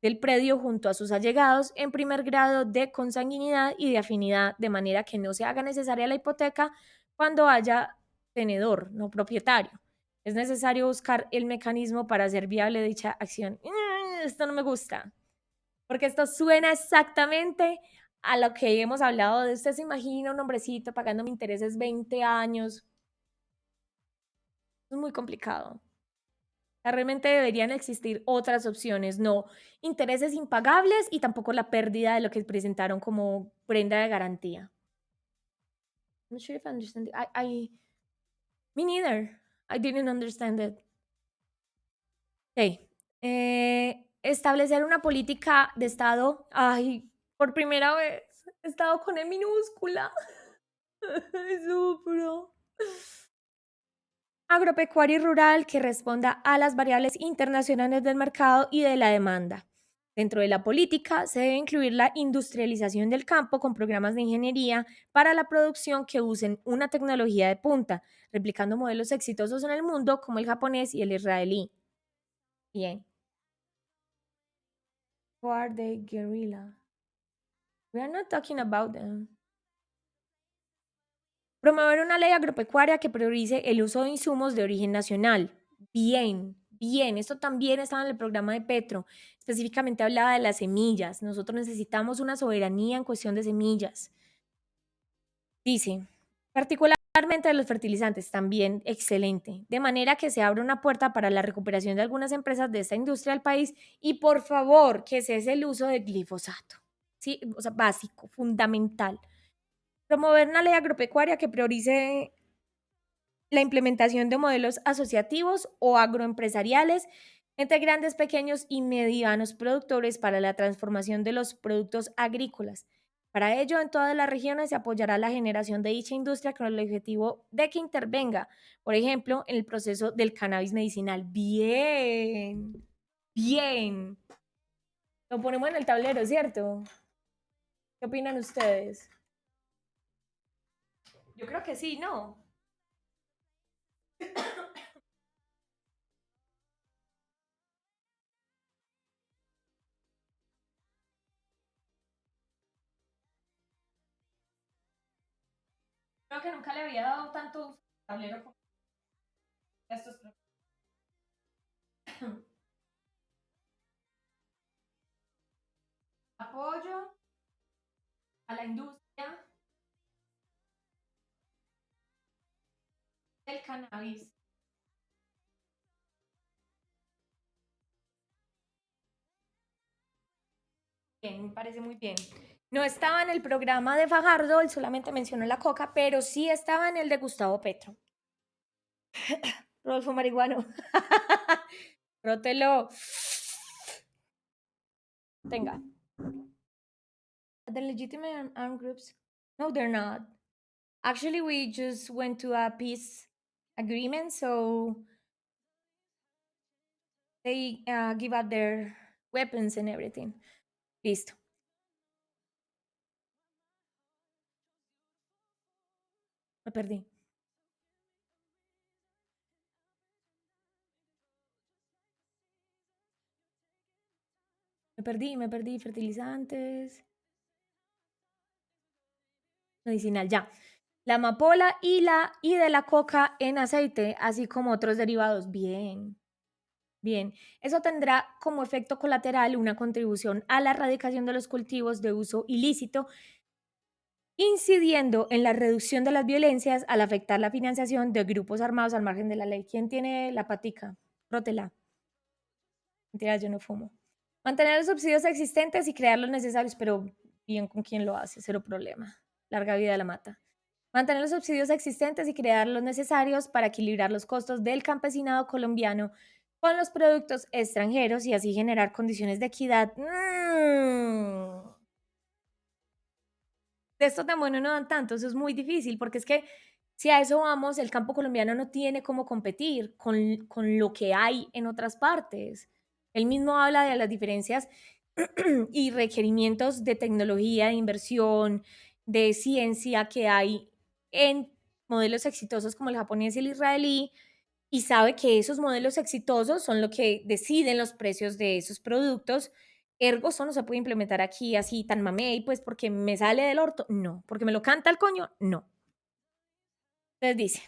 del predio junto a sus allegados en primer grado de consanguinidad y de afinidad, de manera que no se haga necesaria la hipoteca cuando haya tenedor, no propietario. Es necesario buscar el mecanismo para hacer viable dicha acción. Esto no me gusta, porque esto suena exactamente a lo que hemos hablado de usted se imagina un hombrecito pagándome intereses 20 años. Es muy complicado. Realmente deberían existir otras opciones, no intereses impagables y tampoco la pérdida de lo que presentaron como prenda de garantía. I'm not sure if I understand it. Me neither. I didn't understand it. Okay. Establecer una política de Estado. Ay, por primera vez, Estado con E minúscula. Sufro. Agropecuaria y rural que responda a las variables internacionales del mercado y de la demanda. Dentro de la política se debe incluir la industrialización del campo con programas de ingeniería para la producción que usen una tecnología de punta, replicando modelos exitosos en el mundo como el japonés y el israelí. Bien. Who are the guerrilla? We are not talking about them. Promover una ley agropecuaria que priorice el uso de insumos de origen nacional. Bien, bien. Esto también estaba en el programa de Petro. Específicamente hablaba de las semillas. Nosotros necesitamos una soberanía en cuestión de semillas. Dice, particularmente de los fertilizantes, también excelente. De manera que se abre una puerta para la recuperación de algunas empresas de esta industria del país y por favor que cese el uso de glifosato. Sí, o sea, básico, fundamental. Promover una ley agropecuaria que priorice la implementación de modelos asociativos o agroempresariales entre grandes, pequeños y medianos productores para la transformación de los productos agrícolas. Para ello, en todas las regiones se apoyará la generación de dicha industria con el objetivo de que intervenga, por ejemplo, en el proceso del cannabis medicinal. Bien, bien. Lo ponemos en el tablero, ¿cierto? ¿Qué opinan ustedes? Yo creo que sí, ¿no? Creo que nunca le había dado tanto tablero como estos. Apoyo a la industria del cannabis. Bien, me parece muy bien. No estaba en el programa de Fajardo, él solamente mencionó la coca, pero sí estaba en el de Gustavo Petro. Rodolfo Marihuano. Rótelo. Tenga. The legitimate armed groups? No, they're not. Actually, we just went to a peace agreement, so they give up their weapons and everything. Listo. Me perdí. Me perdí. Fertilizantes. Medicinal, ya. La amapola y de la coca en aceite, así como otros derivados. Bien, bien. Eso tendrá como efecto colateral una contribución a la erradicación de los cultivos de uso ilícito, incidiendo en la reducción de las violencias al afectar la financiación de grupos armados al margen de la ley. ¿Quién tiene la patica? Rótela. Mentira, yo no fumo. Mantener los subsidios existentes y crear los necesarios, pero bien con quién lo hace, cero problema. Larga vida de la mata. Mantener los subsidios existentes y crear los necesarios para equilibrar los costos del campesinado colombiano con los productos extranjeros y así generar condiciones de equidad. De esto tan bueno no dan tanto, eso es muy difícil, porque es que si a eso vamos, el campo colombiano no tiene cómo competir con lo que hay en otras partes. Él mismo habla de las diferencias y requerimientos de tecnología, de inversión, de ciencia que hay en modelos exitosos como el japonés y el israelí, y sabe que esos modelos exitosos son lo que deciden los precios de esos productos. Ergo, eso no se puede implementar aquí así tan mamey, pues porque me sale del orto. No, porque me lo canta el coño. No. Entonces dice,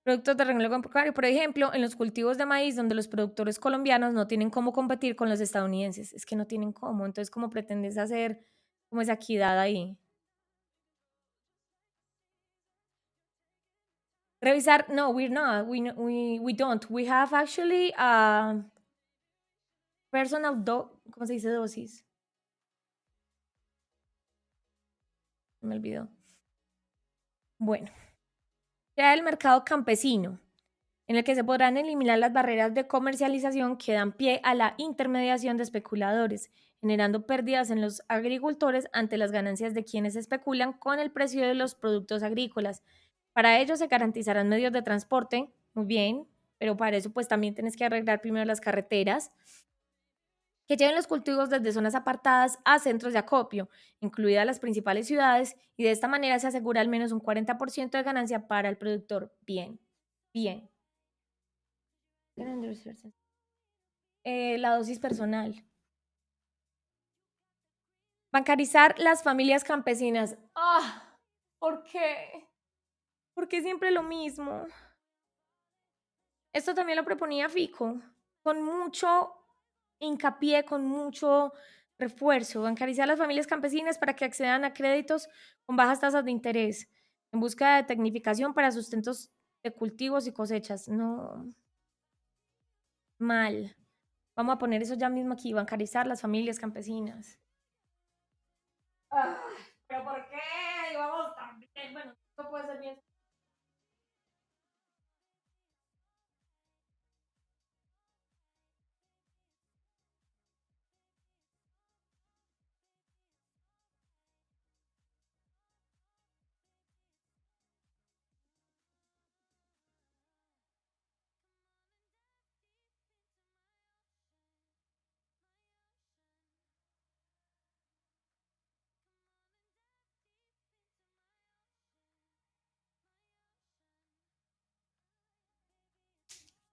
productos de renglón agropecuario, por ejemplo, en los cultivos de maíz, donde los productores colombianos no tienen cómo competir con los estadounidenses. Es que no tienen cómo. Entonces, ¿cómo pretendes hacer como esa equidad ahí? Revisar, no, we're not. We don't. We have actually personal ¿cómo se dice dosis? Me olvidó. Bueno, ya el mercado campesino, en el que se podrán eliminar las barreras de comercialización que dan pie a la intermediación de especuladores, generando pérdidas en los agricultores ante las ganancias de quienes especulan con el precio de los productos agrícolas. Para ello se garantizarán medios de transporte, muy bien, pero para eso pues también tienes que arreglar primero las carreteras, que lleven los cultivos desde zonas apartadas a centros de acopio, incluidas las principales ciudades, y de esta manera se asegura al menos un 40% de ganancia para el productor. Bien, bien. La dosis personal. Bancarizar las familias campesinas. Ah, ¿por qué? ¿Por qué siempre lo mismo? Esto también lo proponía Fico, con mucho hincapié, con mucho refuerzo, bancarizar a las familias campesinas para que accedan a créditos con bajas tasas de interés, en busca de tecnificación para sustentos de cultivos y cosechas. No, mal. Vamos a poner eso ya mismo aquí, bancarizar las familias campesinas. Ah, ¿pero por qué? Vamos también. Bueno, no puede ser bien.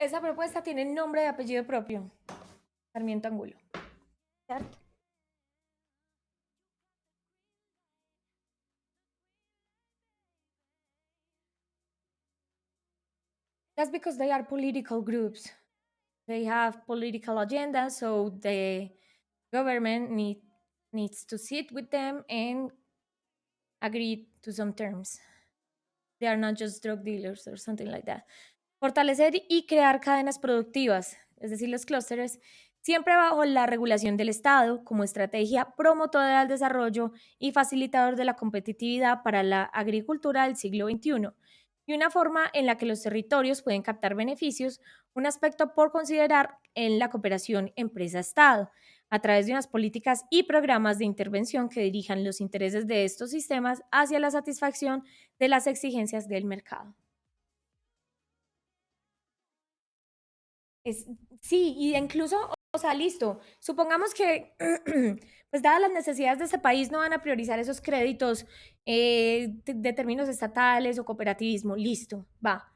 Esa propuesta tiene nombre y apellido propio. Sarmiento Angulo. ¿Cierto? That's because they are political groups. They have political agendas, so the government needs to sit with them and agree to some terms. They are not just drug dealers or something like that. Fortalecer y crear cadenas productivas, es decir, los clústeres, siempre bajo la regulación del Estado como estrategia promotora del desarrollo y facilitador de la competitividad para la agricultura del siglo XXI, y una forma en la que los territorios pueden captar beneficios, un aspecto por considerar en la cooperación empresa-Estado, a través de unas políticas y programas de intervención que dirijan los intereses de estos sistemas hacia la satisfacción de las exigencias del mercado. Es, sí, y incluso O sea, listo. Supongamos que, pues dadas las necesidades de este país, no van a priorizar esos créditos de términos estatales o cooperativismo. Listo, va.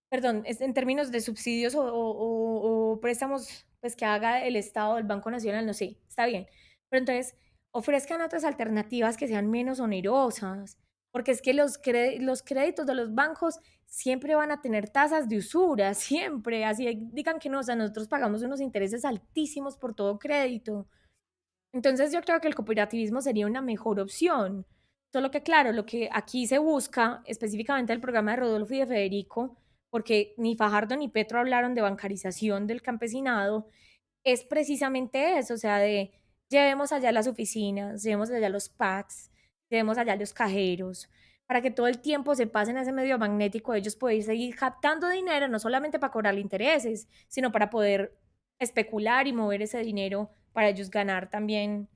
Perdón, es en términos de subsidios o préstamos pues que haga el Estado, el Banco Nacional, no sé, está bien. Pero entonces ofrezcan otras alternativas que sean menos onerosas, porque es que los créditos de los bancos siempre van a tener tasas de usura, siempre, así digan que no, o sea, nosotros pagamos unos intereses altísimos por todo crédito. Entonces yo creo que el cooperativismo sería una mejor opción. Solo que claro, lo que aquí se busca, específicamente el programa de Rodolfo y de Federico, porque ni Fajardo ni Petro hablaron de bancarización del campesinado, es precisamente eso, o sea, de llevemos allá las oficinas, llevemos allá los packs, llevemos allá los cajeros, para que todo el tiempo se pasen a ese medio magnético, ellos pueden seguir captando dinero, no solamente para cobrarle intereses, sino para poder especular y mover ese dinero para ellos ganar también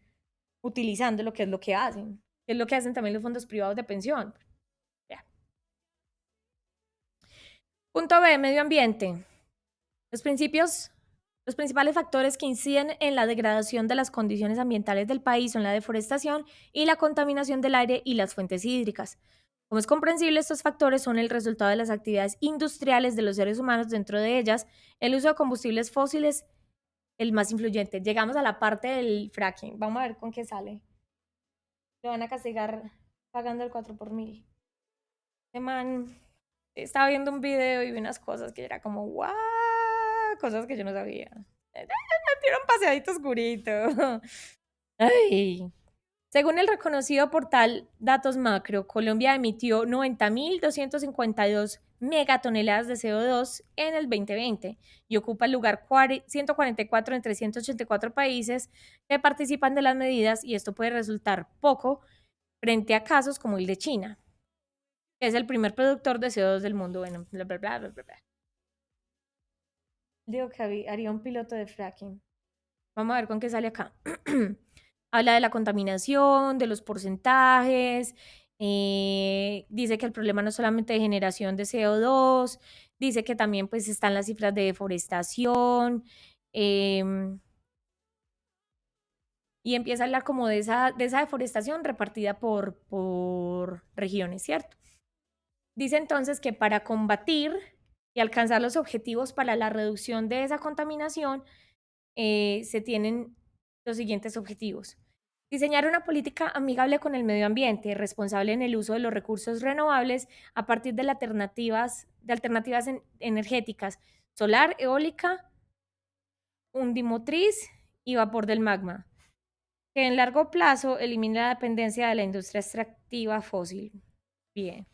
utilizando lo que es lo que hacen, que es lo que hacen también los fondos privados de pensión. Ya. Punto B, medio ambiente. Los principios, los principales factores que inciden en la degradación de las condiciones ambientales del país son la deforestación y la contaminación del aire y las fuentes hídricas. Como es comprensible, estos factores son el resultado de las actividades industriales de los seres humanos, dentro de ellas el uso de combustibles fósiles, el más influyente. Llegamos a la parte del fracking. Vamos a ver con qué sale. Lo van a castigar pagando el 4 por mil. Este man estaba viendo un video y vi unas cosas que era como, ¡guau! Cosas que yo no sabía. Tiene un paseadito oscurito. Ay. Según el reconocido portal Datos Macro, Colombia emitió 90.252 megatoneladas de CO2 en el 2020 y ocupa el lugar 144 entre 184 países que participan de las medidas, y esto puede resultar poco frente a casos como el de China, que es el primer productor de CO2 del mundo. Bueno, bla, bla, bla, bla, bla. Digo que haría un piloto de fracking. Vamos a ver con qué sale acá. Habla de la contaminación, de los porcentajes, dice que el problema no es solamente de generación de CO2, dice que también pues están las cifras de deforestación, y empieza a hablar como de esa deforestación repartida por regiones, ¿cierto? Dice entonces que para combatir y alcanzar los objetivos para la reducción de esa contaminación, se tienen los siguientes objetivos. Diseñar una política amigable con el medio ambiente, responsable en el uso de los recursos renovables a partir de alternativas energéticas, solar, eólica, undimotriz y vapor del magma, que en largo plazo elimine la dependencia de la industria extractiva fósil. Bien.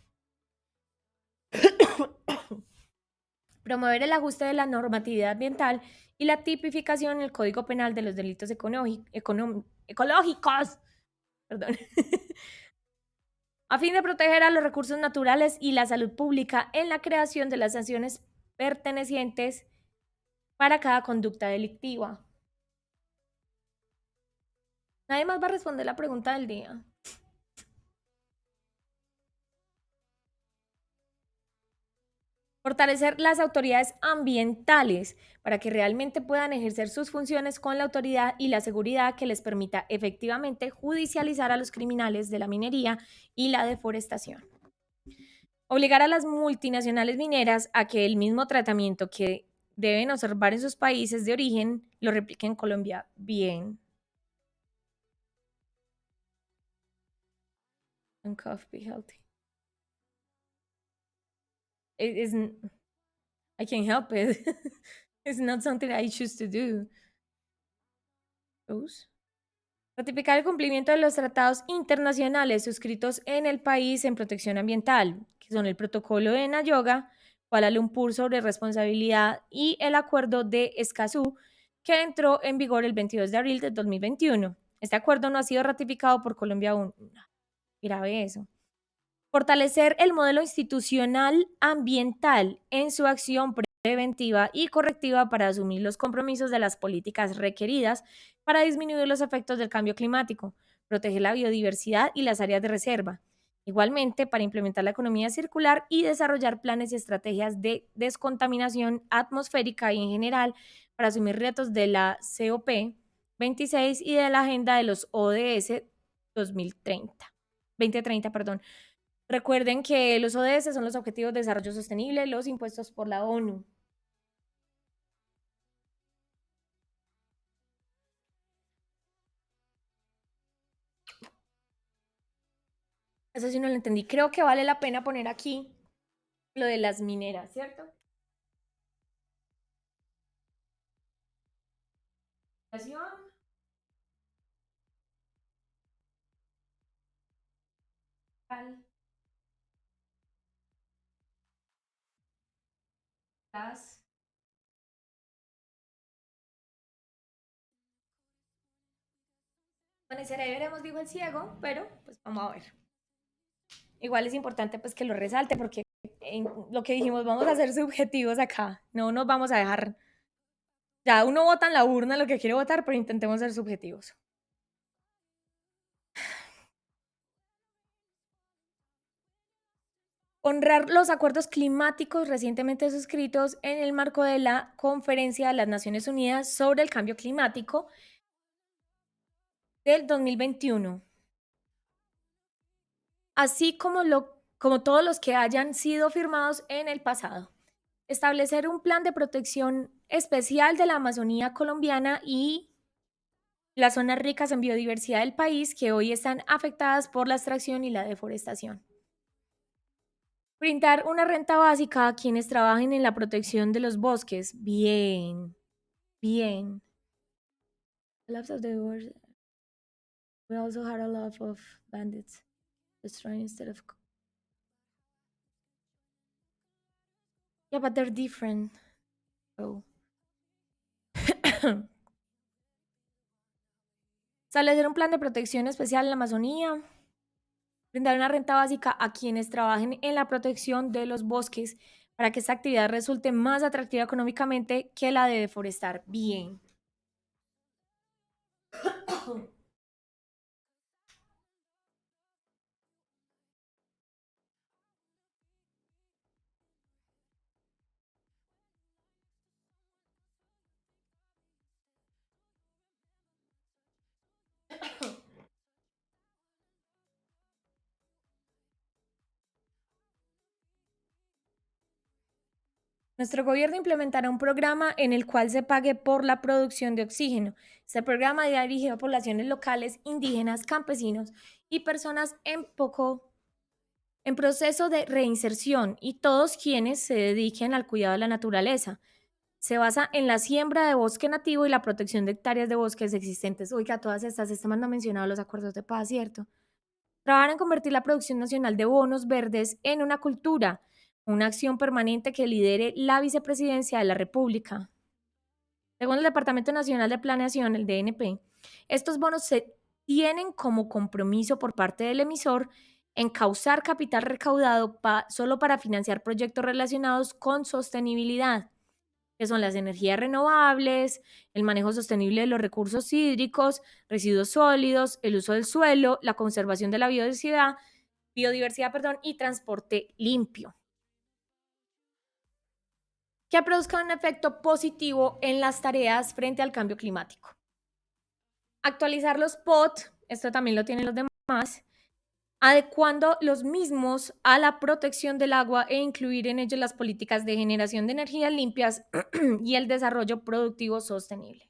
Promover el ajuste de la normatividad ambiental y la tipificación en el Código Penal de los delitos ecológicos, perdón, a fin de proteger a los recursos naturales y la salud pública en la creación de las sanciones pertenecientes para cada conducta delictiva. Nadie más va a responder la pregunta del día. Fortalecer las autoridades ambientales para que realmente puedan ejercer sus funciones con la autoridad y la seguridad que les permita efectivamente judicializar a los criminales de la minería y la deforestación. Obligar a las multinacionales mineras a que el mismo tratamiento que deben observar en sus países de origen lo repliquen en Colombia. Bien. And coffee healthy. It isn't, I can't help it. It's not something I choose to do. Those. Ratificar el cumplimiento de los tratados internacionales suscritos en el país en protección ambiental, que son el Protocolo de Nayoga, Kuala Lumpur sobre responsabilidad y el Acuerdo de Escazú, que entró en vigor el 22 de abril de 2021. Este acuerdo no ha sido ratificado por Colombia aún. Grave eso. Fortalecer el modelo institucional ambiental en su acción preventiva y correctiva para asumir los compromisos de las políticas requeridas para disminuir los efectos del cambio climático, proteger la biodiversidad y las áreas de reserva. Igualmente, para implementar la economía circular y desarrollar planes y estrategias de descontaminación atmosférica y en general para asumir retos de la COP26 y de la agenda de los ODS 2030, perdón. Recuerden que los ODS son los Objetivos de Desarrollo Sostenible, los impuestos por la ONU. Eso sí no lo entendí. Creo que vale la pena poner aquí lo de las mineras, ¿cierto? Las Amaneceré veremos, dijo el ciego, pero pues vamos a ver. Igual es importante pues que lo resalte porque en lo que dijimos, vamos a ser subjetivos acá, no nos vamos a dejar, ya uno vota en la urna lo que quiere votar, pero intentemos ser subjetivos. Honrar los acuerdos climáticos recientemente suscritos en el marco de la Conferencia de las Naciones Unidas sobre el Cambio Climático del 2021, así como todos los que hayan sido firmados en el pasado. Establecer un plan de protección especial de la Amazonía colombiana y las zonas ricas en biodiversidad del país que hoy están afectadas por la extracción y la deforestación. Brindar una renta básica a quienes trabajen en la protección de los bosques. Bien, bien. Collapse of the world. We also had a lot of bandits destroying instead of. Yeah, but they're different. Oh. Establecer un plan de protección especial en la Amazonía. Brindar una renta básica a quienes trabajen en la protección de los bosques para que esta actividad resulte más atractiva económicamente que la de deforestar. Bien. Nuestro gobierno implementará un programa en el cual se pague por la producción de oxígeno. Este programa dirá dirigido a poblaciones locales, indígenas, campesinos y personas en proceso de reinserción y todos quienes se dediquen al cuidado de la naturaleza. Se basa en la siembra de bosque nativo y la protección de hectáreas de bosques existentes. Oiga, todas estas me han mencionado los acuerdos de paz, ¿cierto? Trabajar en convertir la producción nacional de bonos verdes en una cultura, una acción permanente que lidere la vicepresidencia de la República. Según el Departamento Nacional de Planeación, el DNP, estos bonos se tienen como compromiso por parte del emisor encauzar capital recaudado solo para financiar proyectos relacionados con sostenibilidad, que son las energías renovables, el manejo sostenible de los recursos hídricos, residuos sólidos, el uso del suelo, la conservación de la biodiversidad, y transporte limpio, que produzca un efecto positivo en las tareas frente al cambio climático. Actualizar los POT, esto también lo tienen los demás, adecuando los mismos a la protección del agua e incluir en ellos las políticas de generación de energías limpias y el desarrollo productivo sostenible.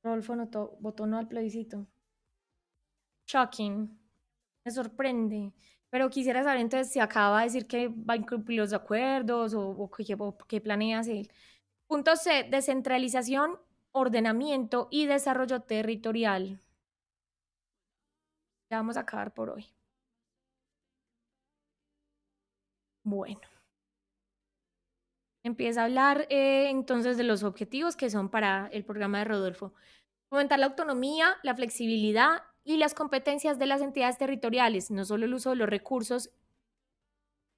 Rodolfo votó no al plebiscito. Shocking. Me sorprende. Pero quisiera saber entonces si acaba de decir que va a incumplir los acuerdos o qué planea hacer. Punto C, descentralización, ordenamiento y desarrollo territorial. Ya vamos a acabar por hoy. Bueno. Empieza a hablar entonces de los objetivos que son para el programa de Rodolfo. Fomentar la autonomía, la flexibilidad y las competencias de las entidades territoriales, no solo el uso de los recursos,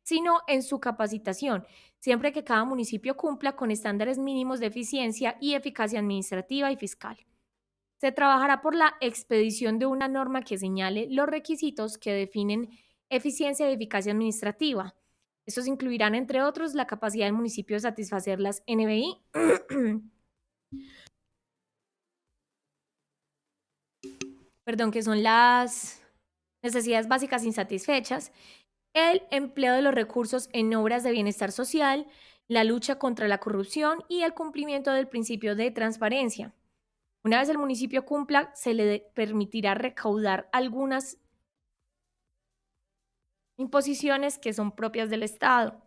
sino en su capacitación, siempre que cada municipio cumpla con estándares mínimos de eficiencia y eficacia administrativa y fiscal. Se trabajará por la expedición de una norma que señale los requisitos que definen eficiencia y eficacia administrativa. Estos incluirán, entre otros, la capacidad del municipio de satisfacer las NBI, perdón, que son las necesidades básicas insatisfechas, el empleo de los recursos en obras de bienestar social, la lucha contra la corrupción y el cumplimiento del principio de transparencia. Una vez el municipio cumpla, se le permitirá recaudar algunas imposiciones que son propias del Estado.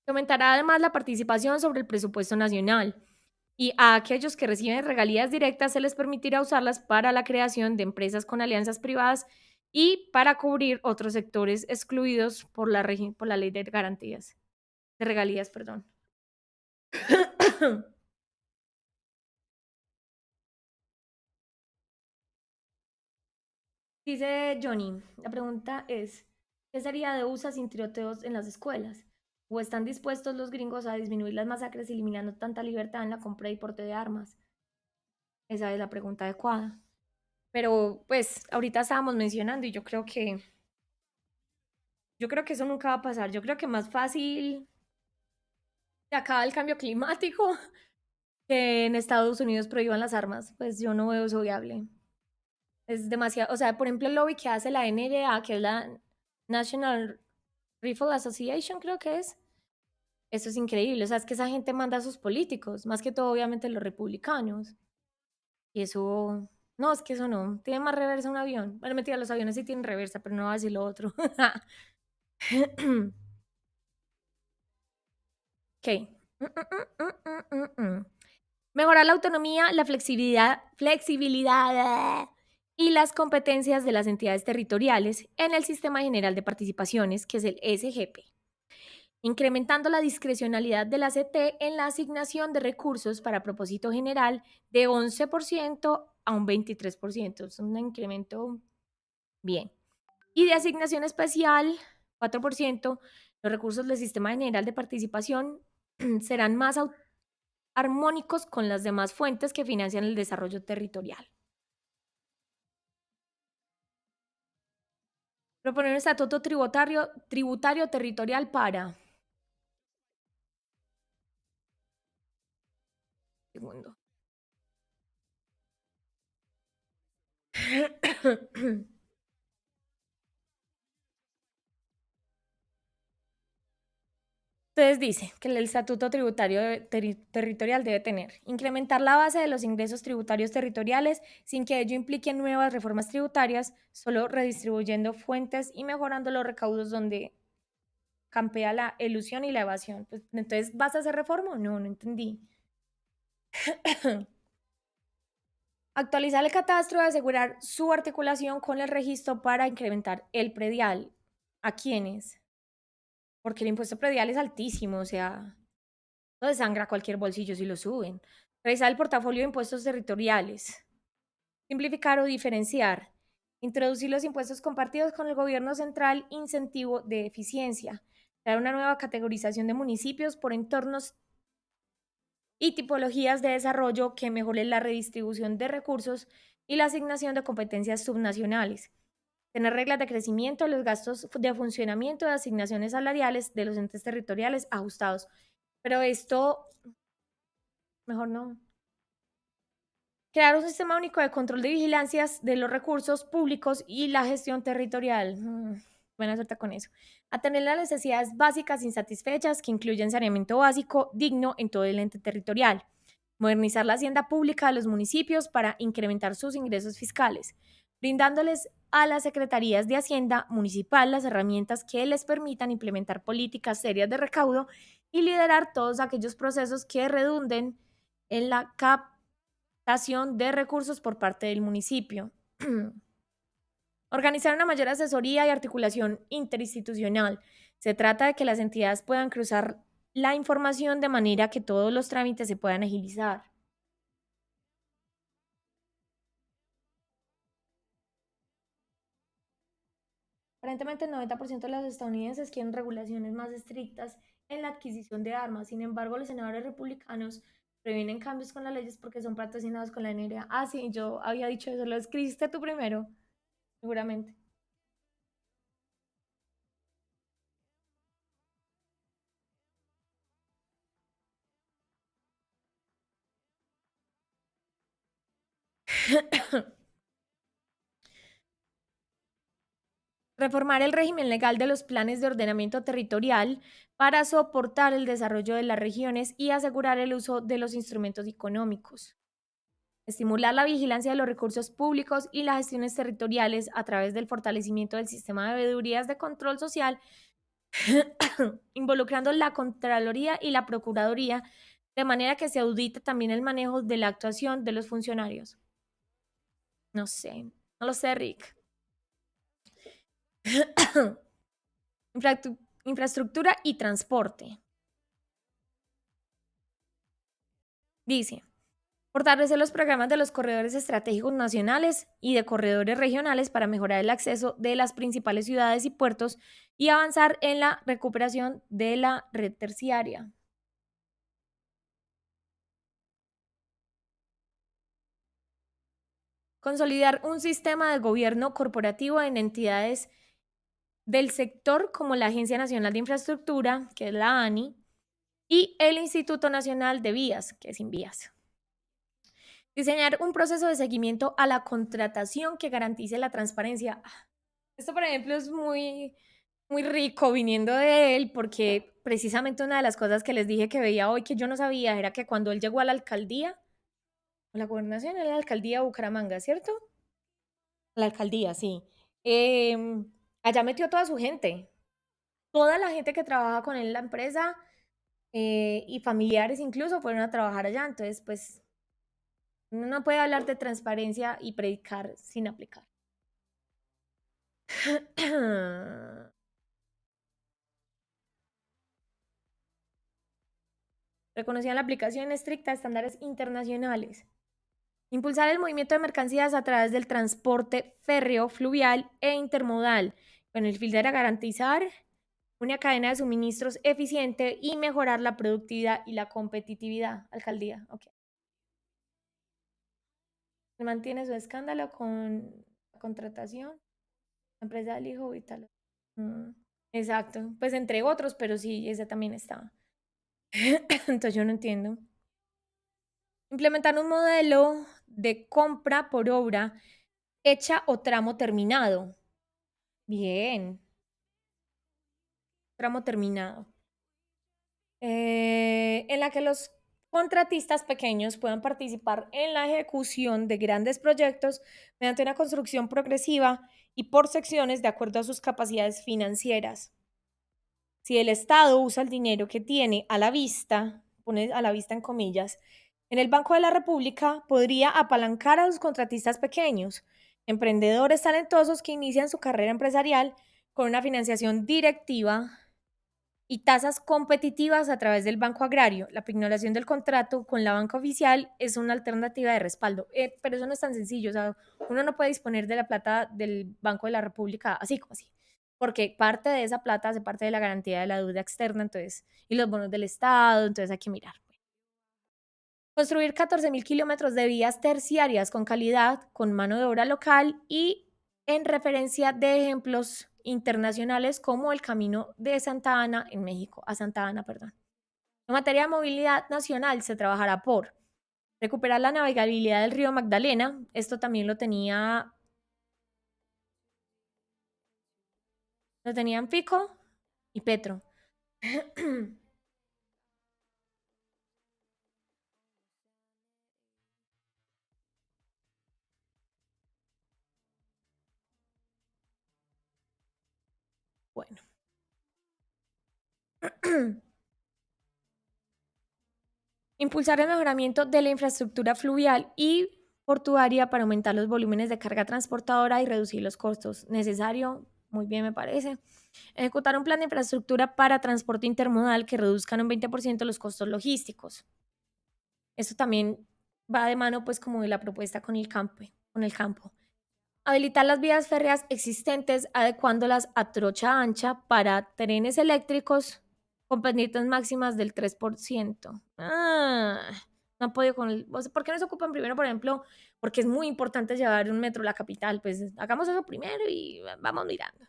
Se aumentará además la participación sobre el presupuesto nacional y a aquellos que reciben regalías directas se les permitirá usarlas para la creación de empresas con alianzas privadas y para cubrir otros sectores excluidos por por la ley de garantías, de regalías, perdón. Dice Johnny, la pregunta es, ¿qué sería de USA sin tiroteos en las escuelas? ¿O están dispuestos los gringos a disminuir las masacres eliminando tanta libertad en la compra y porte de armas? Esa es la pregunta adecuada. Pero pues ahorita estábamos mencionando y yo creo que eso nunca va a pasar. Yo creo que más fácil se acaba el cambio climático que en Estados Unidos prohíban las armas. Pues yo no veo eso viable. Es demasiado, o sea, por ejemplo, el lobby que hace la NRA, que es la National Rifle Association, creo que es. Eso es increíble. O sea, es que esa gente manda a sus políticos, más que todo, obviamente, los republicanos. Y eso, no, es que eso no. Tiene más reversa un avión. Bueno, mentira, los aviones sí tienen reversa, pero no va a decir lo otro. Ok. Mejorar la autonomía, la flexibilidad y las competencias de las entidades territoriales en el Sistema General de Participaciones, que es el SGP, incrementando la discrecionalidad de la CT en la asignación de recursos para propósito general de 11% a un 23%. Es un incremento bien. Y de asignación especial, 4%. Los recursos del Sistema General de Participación serán más armónicos con las demás fuentes que financian el desarrollo territorial. Proponer un estatuto tributario territorial para... Segundo. Entonces dice que el estatuto tributario territorial debe tener, incrementar la base de los ingresos tributarios territoriales sin que ello implique nuevas reformas tributarias, solo redistribuyendo fuentes y mejorando los recaudos donde campea la elusión y la evasión. Pues, entonces, ¿vas a hacer reforma o no? No entendí. Actualizar el catastro y asegurar su articulación con el registro para incrementar el predial. ¿A quiénes? Porque el impuesto predial es altísimo, o sea, no desangra cualquier bolsillo si lo suben. Revisar el portafolio de impuestos territoriales. Simplificar o diferenciar. Introducir los impuestos compartidos con el gobierno central, incentivo de eficiencia. Dar una nueva categorización de municipios por entornos y tipologías de desarrollo que mejoren la redistribución de recursos y la asignación de competencias subnacionales. Tener reglas de crecimiento de los gastos de funcionamiento de asignaciones salariales de los entes territoriales ajustados. Pero esto, mejor no. Crear un sistema único de control de vigilancias de los recursos públicos y la gestión territorial. Buena suerte con eso. Atender las necesidades básicas insatisfechas que incluyen saneamiento básico digno en todo el ente territorial. Modernizar la hacienda pública de los municipios para incrementar sus ingresos fiscales, brindándoles a las secretarías de Hacienda municipal las herramientas que les permitan implementar políticas serias de recaudo y liderar todos aquellos procesos que redunden en la captación de recursos por parte del municipio. Organizar una mayor asesoría y articulación interinstitucional. Se trata de que las entidades puedan cruzar la información de manera que todos los trámites se puedan agilizar. Aparentemente el 90% de los estadounidenses quieren regulaciones más estrictas en la adquisición de armas. Sin embargo, los senadores republicanos previenen cambios con las leyes porque son patrocinados con la NBA. Ah, sí, yo había dicho eso. Lo escribiste tú primero, seguramente. Reformar el régimen legal de los planes de ordenamiento territorial para soportar el desarrollo de las regiones y asegurar el uso de los instrumentos económicos. Estimular la vigilancia de los recursos públicos y las gestiones territoriales a través del fortalecimiento del sistema de veedurías de control social, involucrando la Contraloría y la Procuraduría, de manera que se audite también el manejo de la actuación de los funcionarios. No sé, no lo sé, Rick. Infraestructura y transporte. Dice, fortalecer los programas de los corredores estratégicos nacionales y de corredores regionales para mejorar el acceso de las principales ciudades y puertos y avanzar en la recuperación de la red terciaria. Consolidar un sistema de gobierno corporativo en entidades del sector como la Agencia Nacional de Infraestructura, que es la ANI, y el Instituto Nacional de Vías, que es INVÍAS. Diseñar un proceso de seguimiento a la contratación que garantice la transparencia. Esto, por ejemplo, es muy rico viniendo de él, porque precisamente una de las cosas que les dije que veía hoy que yo no sabía era que cuando él llegó a la alcaldía, o la gobernación, era la alcaldía de Bucaramanga, ¿cierto? La alcaldía, sí. Allá metió a toda su gente, toda la gente que trabaja con él en la empresa y familiares incluso fueron a trabajar allá. Entonces, pues, uno no puede hablar de transparencia y predicar sin aplicar. Reconocían la aplicación estricta de estándares internacionales. Impulsar el movimiento de mercancías a través del transporte férreo, fluvial e intermodal, con el fin de garantizar una cadena de suministros eficiente y mejorar la productividad y la competitividad. Alcaldía, ok. Se mantiene su escándalo con la contratación, la empresa del hijo Vital. Exacto, pues entre otros, pero sí, ese también estaba. Entonces yo no entiendo. Implementar un modelo de compra por obra hecha o tramo terminado. Bien, tramo terminado. En la que los contratistas pequeños puedan participar en la ejecución de grandes proyectos mediante una construcción progresiva y por secciones de acuerdo a sus capacidades financieras. Si el Estado usa el dinero que tiene a la vista, pone a la vista en comillas, en el Banco de la República podría apalancar a los contratistas pequeños, emprendedores talentosos que inician su carrera empresarial con una financiación directiva y tasas competitivas a través del Banco Agrario. La pignoración del contrato con la banca oficial es una alternativa de respaldo, pero eso no es tan sencillo. O sea, uno no puede disponer de la plata del Banco de la República así como así, porque parte de esa plata hace parte de la garantía de la deuda externa, entonces, y los bonos del Estado, entonces hay que mirar. Construir 14.000 kilómetros de vías terciarias con calidad, con mano de obra local y en referencia de ejemplos internacionales como el Camino de Santa Ana en México, a Santa Ana, perdón. En materia de movilidad nacional se trabajará por recuperar la navegabilidad del río Magdalena. Esto también lo tenían Pico y Petro. Bueno. Impulsar el mejoramiento de la infraestructura fluvial y portuaria para aumentar los volúmenes de carga transportadora y reducir los costos. Necesario, muy bien me parece. Ejecutar un plan de infraestructura para transporte intermodal que reduzca en un 20% los costos logísticos. Esto también va de mano pues como de la propuesta con el campo. Habilitar las vías férreas existentes adecuándolas a trocha ancha para trenes eléctricos con pendientes máximas del 3%. No han podido con el, o sea, ¿por qué no se ocupan primero, por ejemplo? Porque es muy importante llevar un metro a la capital, pues hagamos eso primero y vamos mirando.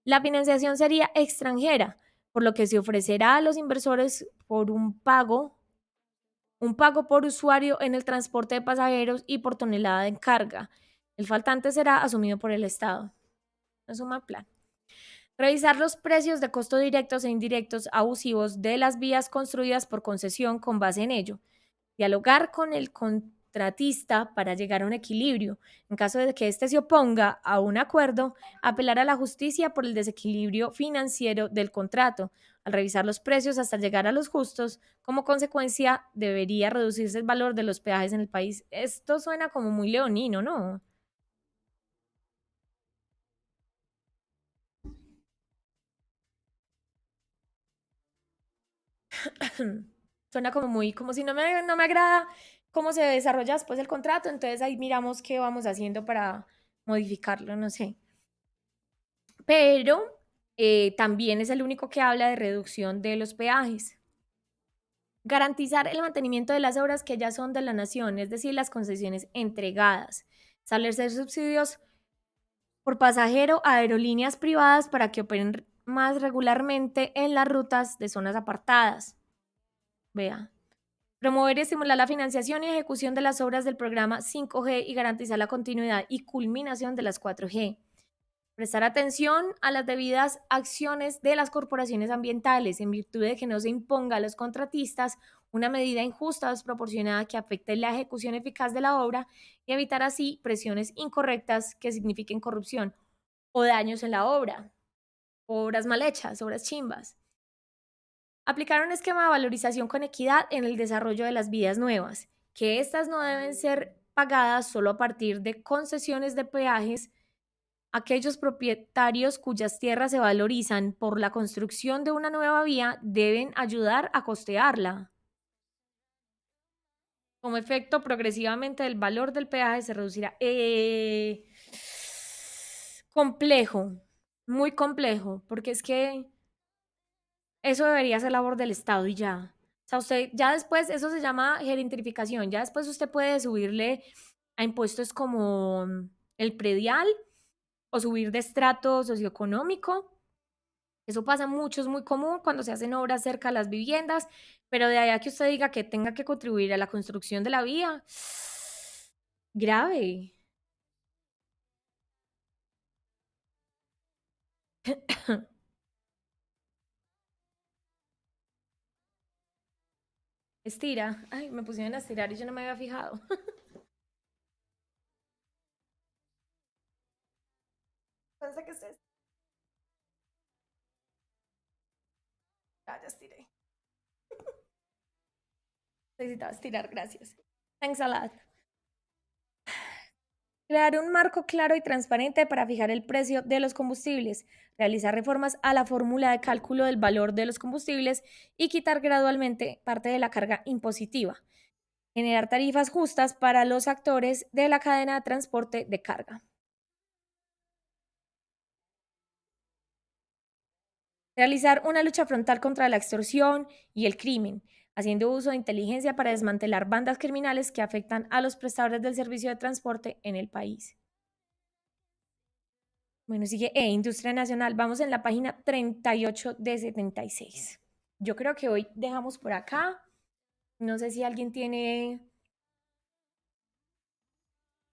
La financiación sería extranjera, por lo que se ofrecerá a los inversores por un pago por usuario en el transporte de pasajeros y por tonelada de carga. El faltante será asumido por el Estado. Es un mal plan. Revisar los precios de costo directos e indirectos abusivos de las vías construidas por concesión con base en ello. Dialogar con el contratista para llegar a un equilibrio. En caso de que éste se oponga a un acuerdo, apelar a la justicia por el desequilibrio financiero del contrato. Al revisar los precios hasta llegar a los justos, como consecuencia debería reducirse el valor de los peajes en el país. Esto suena como muy leonino, ¿no? Suena como muy, como si no me agrada cómo se desarrolla después el contrato, entonces ahí miramos qué vamos haciendo para modificarlo, no sé. Pero también es el único que habla de reducción de los peajes. Garantizar el mantenimiento de las obras que ya son de la nación, es decir, las concesiones entregadas. Establecer subsidios por pasajero a aerolíneas privadas para que operen más regularmente en las rutas de zonas apartadas. Vea. Promover y estimular la financiación y ejecución de las obras del programa 5G y garantizar la continuidad y culminación de las 4G. Prestar atención a las debidas acciones de las corporaciones ambientales en virtud de que no se imponga a los contratistas una medida injusta o desproporcionada que afecte la ejecución eficaz de la obra y evitar así presiones incorrectas que signifiquen corrupción o daños en la obra, obras mal hechas, obras chimbas. Aplicar un esquema de valorización con equidad en el desarrollo de las vías nuevas, que éstas no deben ser pagadas solo a partir de concesiones de peajes. Aquellos propietarios cuyas tierras se valorizan por la construcción de una nueva vía deben ayudar a costearla. Como efecto, progresivamente el valor del peaje se reducirá. Complejo, muy complejo, porque es que eso debería ser labor del Estado y ya. O sea, usted ya después, eso se llama gentrificación, ya después usted puede subirle a impuestos como el predial o subir de estrato socioeconómico. Eso pasa mucho, es muy común cuando se hacen obras cerca de las viviendas, pero de allá que usted diga que tenga que contribuir a la construcción de la vía, grave. Estira. Ay, me pusieron a estirar y yo no me había fijado. Pensé que usted. Ya estiré. Necesitaba estirar, gracias. Thanks a lot. Crear un marco claro y transparente para fijar el precio de los combustibles, realizar reformas a la fórmula de cálculo del valor de los combustibles y quitar gradualmente parte de la carga impositiva. Generar tarifas justas para los actores de la cadena de transporte de carga. Realizar una lucha frontal contra la extorsión y el crimen, haciendo uso de inteligencia para desmantelar bandas criminales que afectan a los prestadores del servicio de transporte en el país. Bueno, sigue Industria Nacional. Vamos en la página 38 de 76. Yo creo que hoy dejamos por acá. No sé si alguien tiene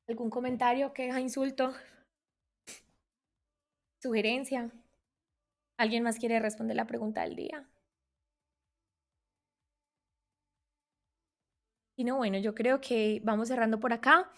algún comentario, queja, insulto, sugerencia. ¿Alguien más quiere responder la pregunta del día? Y no, bueno, yo creo que vamos cerrando por acá.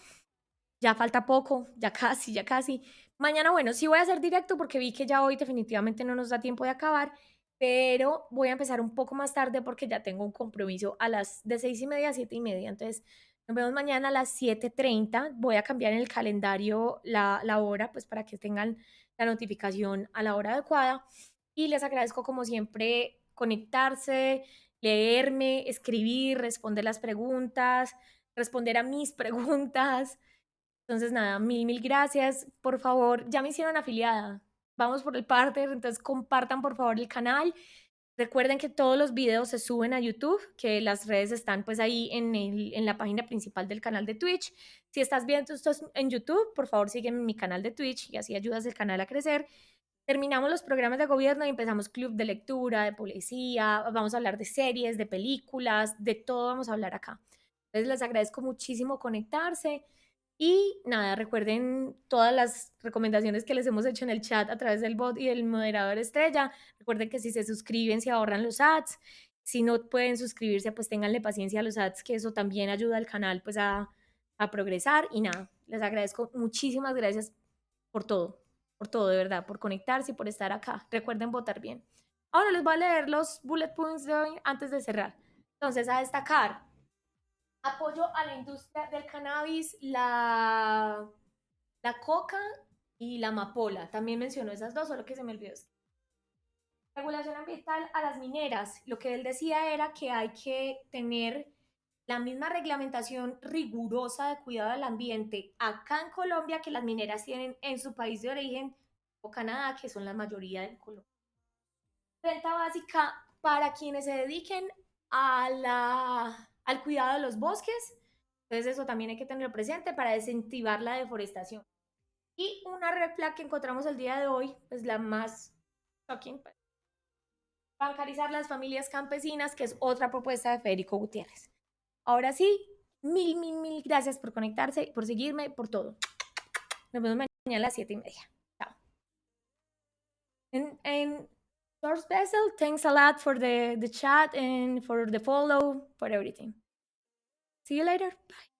Ya falta poco, ya casi, ya casi. Mañana, bueno, sí voy a hacer directo porque vi que ya hoy definitivamente no nos da tiempo de acabar, pero voy a empezar un poco más tarde porque ya tengo un compromiso a las de 6:30 a 7:30. Entonces, nos vemos mañana a las 7:30. Voy a cambiar en el calendario la hora, pues para que tengan la notificación a la hora adecuada. Y les agradezco como siempre conectarse, leerme, escribir, responder las preguntas, responder a mis preguntas. Entonces, nada, mil gracias. Por favor, ya me hicieron afiliada. Vamos por el partner, entonces compartan por favor el canal, Recuerden que todos los videos se suben a YouTube, que las redes están pues ahí en la página principal del canal de Twitch. Si estás viendo esto en YouTube, por favor sígueme en mi canal de Twitch y así ayudas el canal a crecer. Terminamos los programas de gobierno y empezamos club de lectura, de poesía, vamos a hablar de series, de películas, de todo vamos a hablar acá. Entonces les agradezco muchísimo conectarse. Y nada, recuerden todas las recomendaciones que les hemos hecho en el chat a través del bot y del moderador estrella. Recuerden que si se suscriben se ahorran los ads. Si no pueden suscribirse, pues ténganle paciencia a los ads, que eso también ayuda al canal pues a progresar. Y nada, les agradezco muchísimas gracias por todo, de verdad, por conectarse y por estar acá. Recuerden votar bien. Ahora les voy a leer los bullet points de hoy antes de cerrar. Entonces, a destacar, apoyo a la industria del cannabis, la coca y la amapola. También mencionó esas dos, solo que se me olvidó. Regulación ambiental a las mineras. Lo que él decía era que hay que tener la misma reglamentación rigurosa de cuidado del ambiente acá en Colombia que las mineras tienen en su país de origen o Canadá, que son la mayoría de Colombia. Renta básica para quienes se dediquen al cuidado de los bosques. Entonces eso también hay que tenerlo presente para desincentivar la deforestación. Y una red flag que encontramos el día de hoy, pues la más shocking, bancarizar las familias campesinas, que es otra propuesta de Federico Gutiérrez. Ahora sí, mil gracias por conectarse, por seguirme, por todo. Nos vemos mañana a las 7:30. Chao. And Source Vessel, thanks a lot for the chat and for the follow, for everything. See you later. Bye.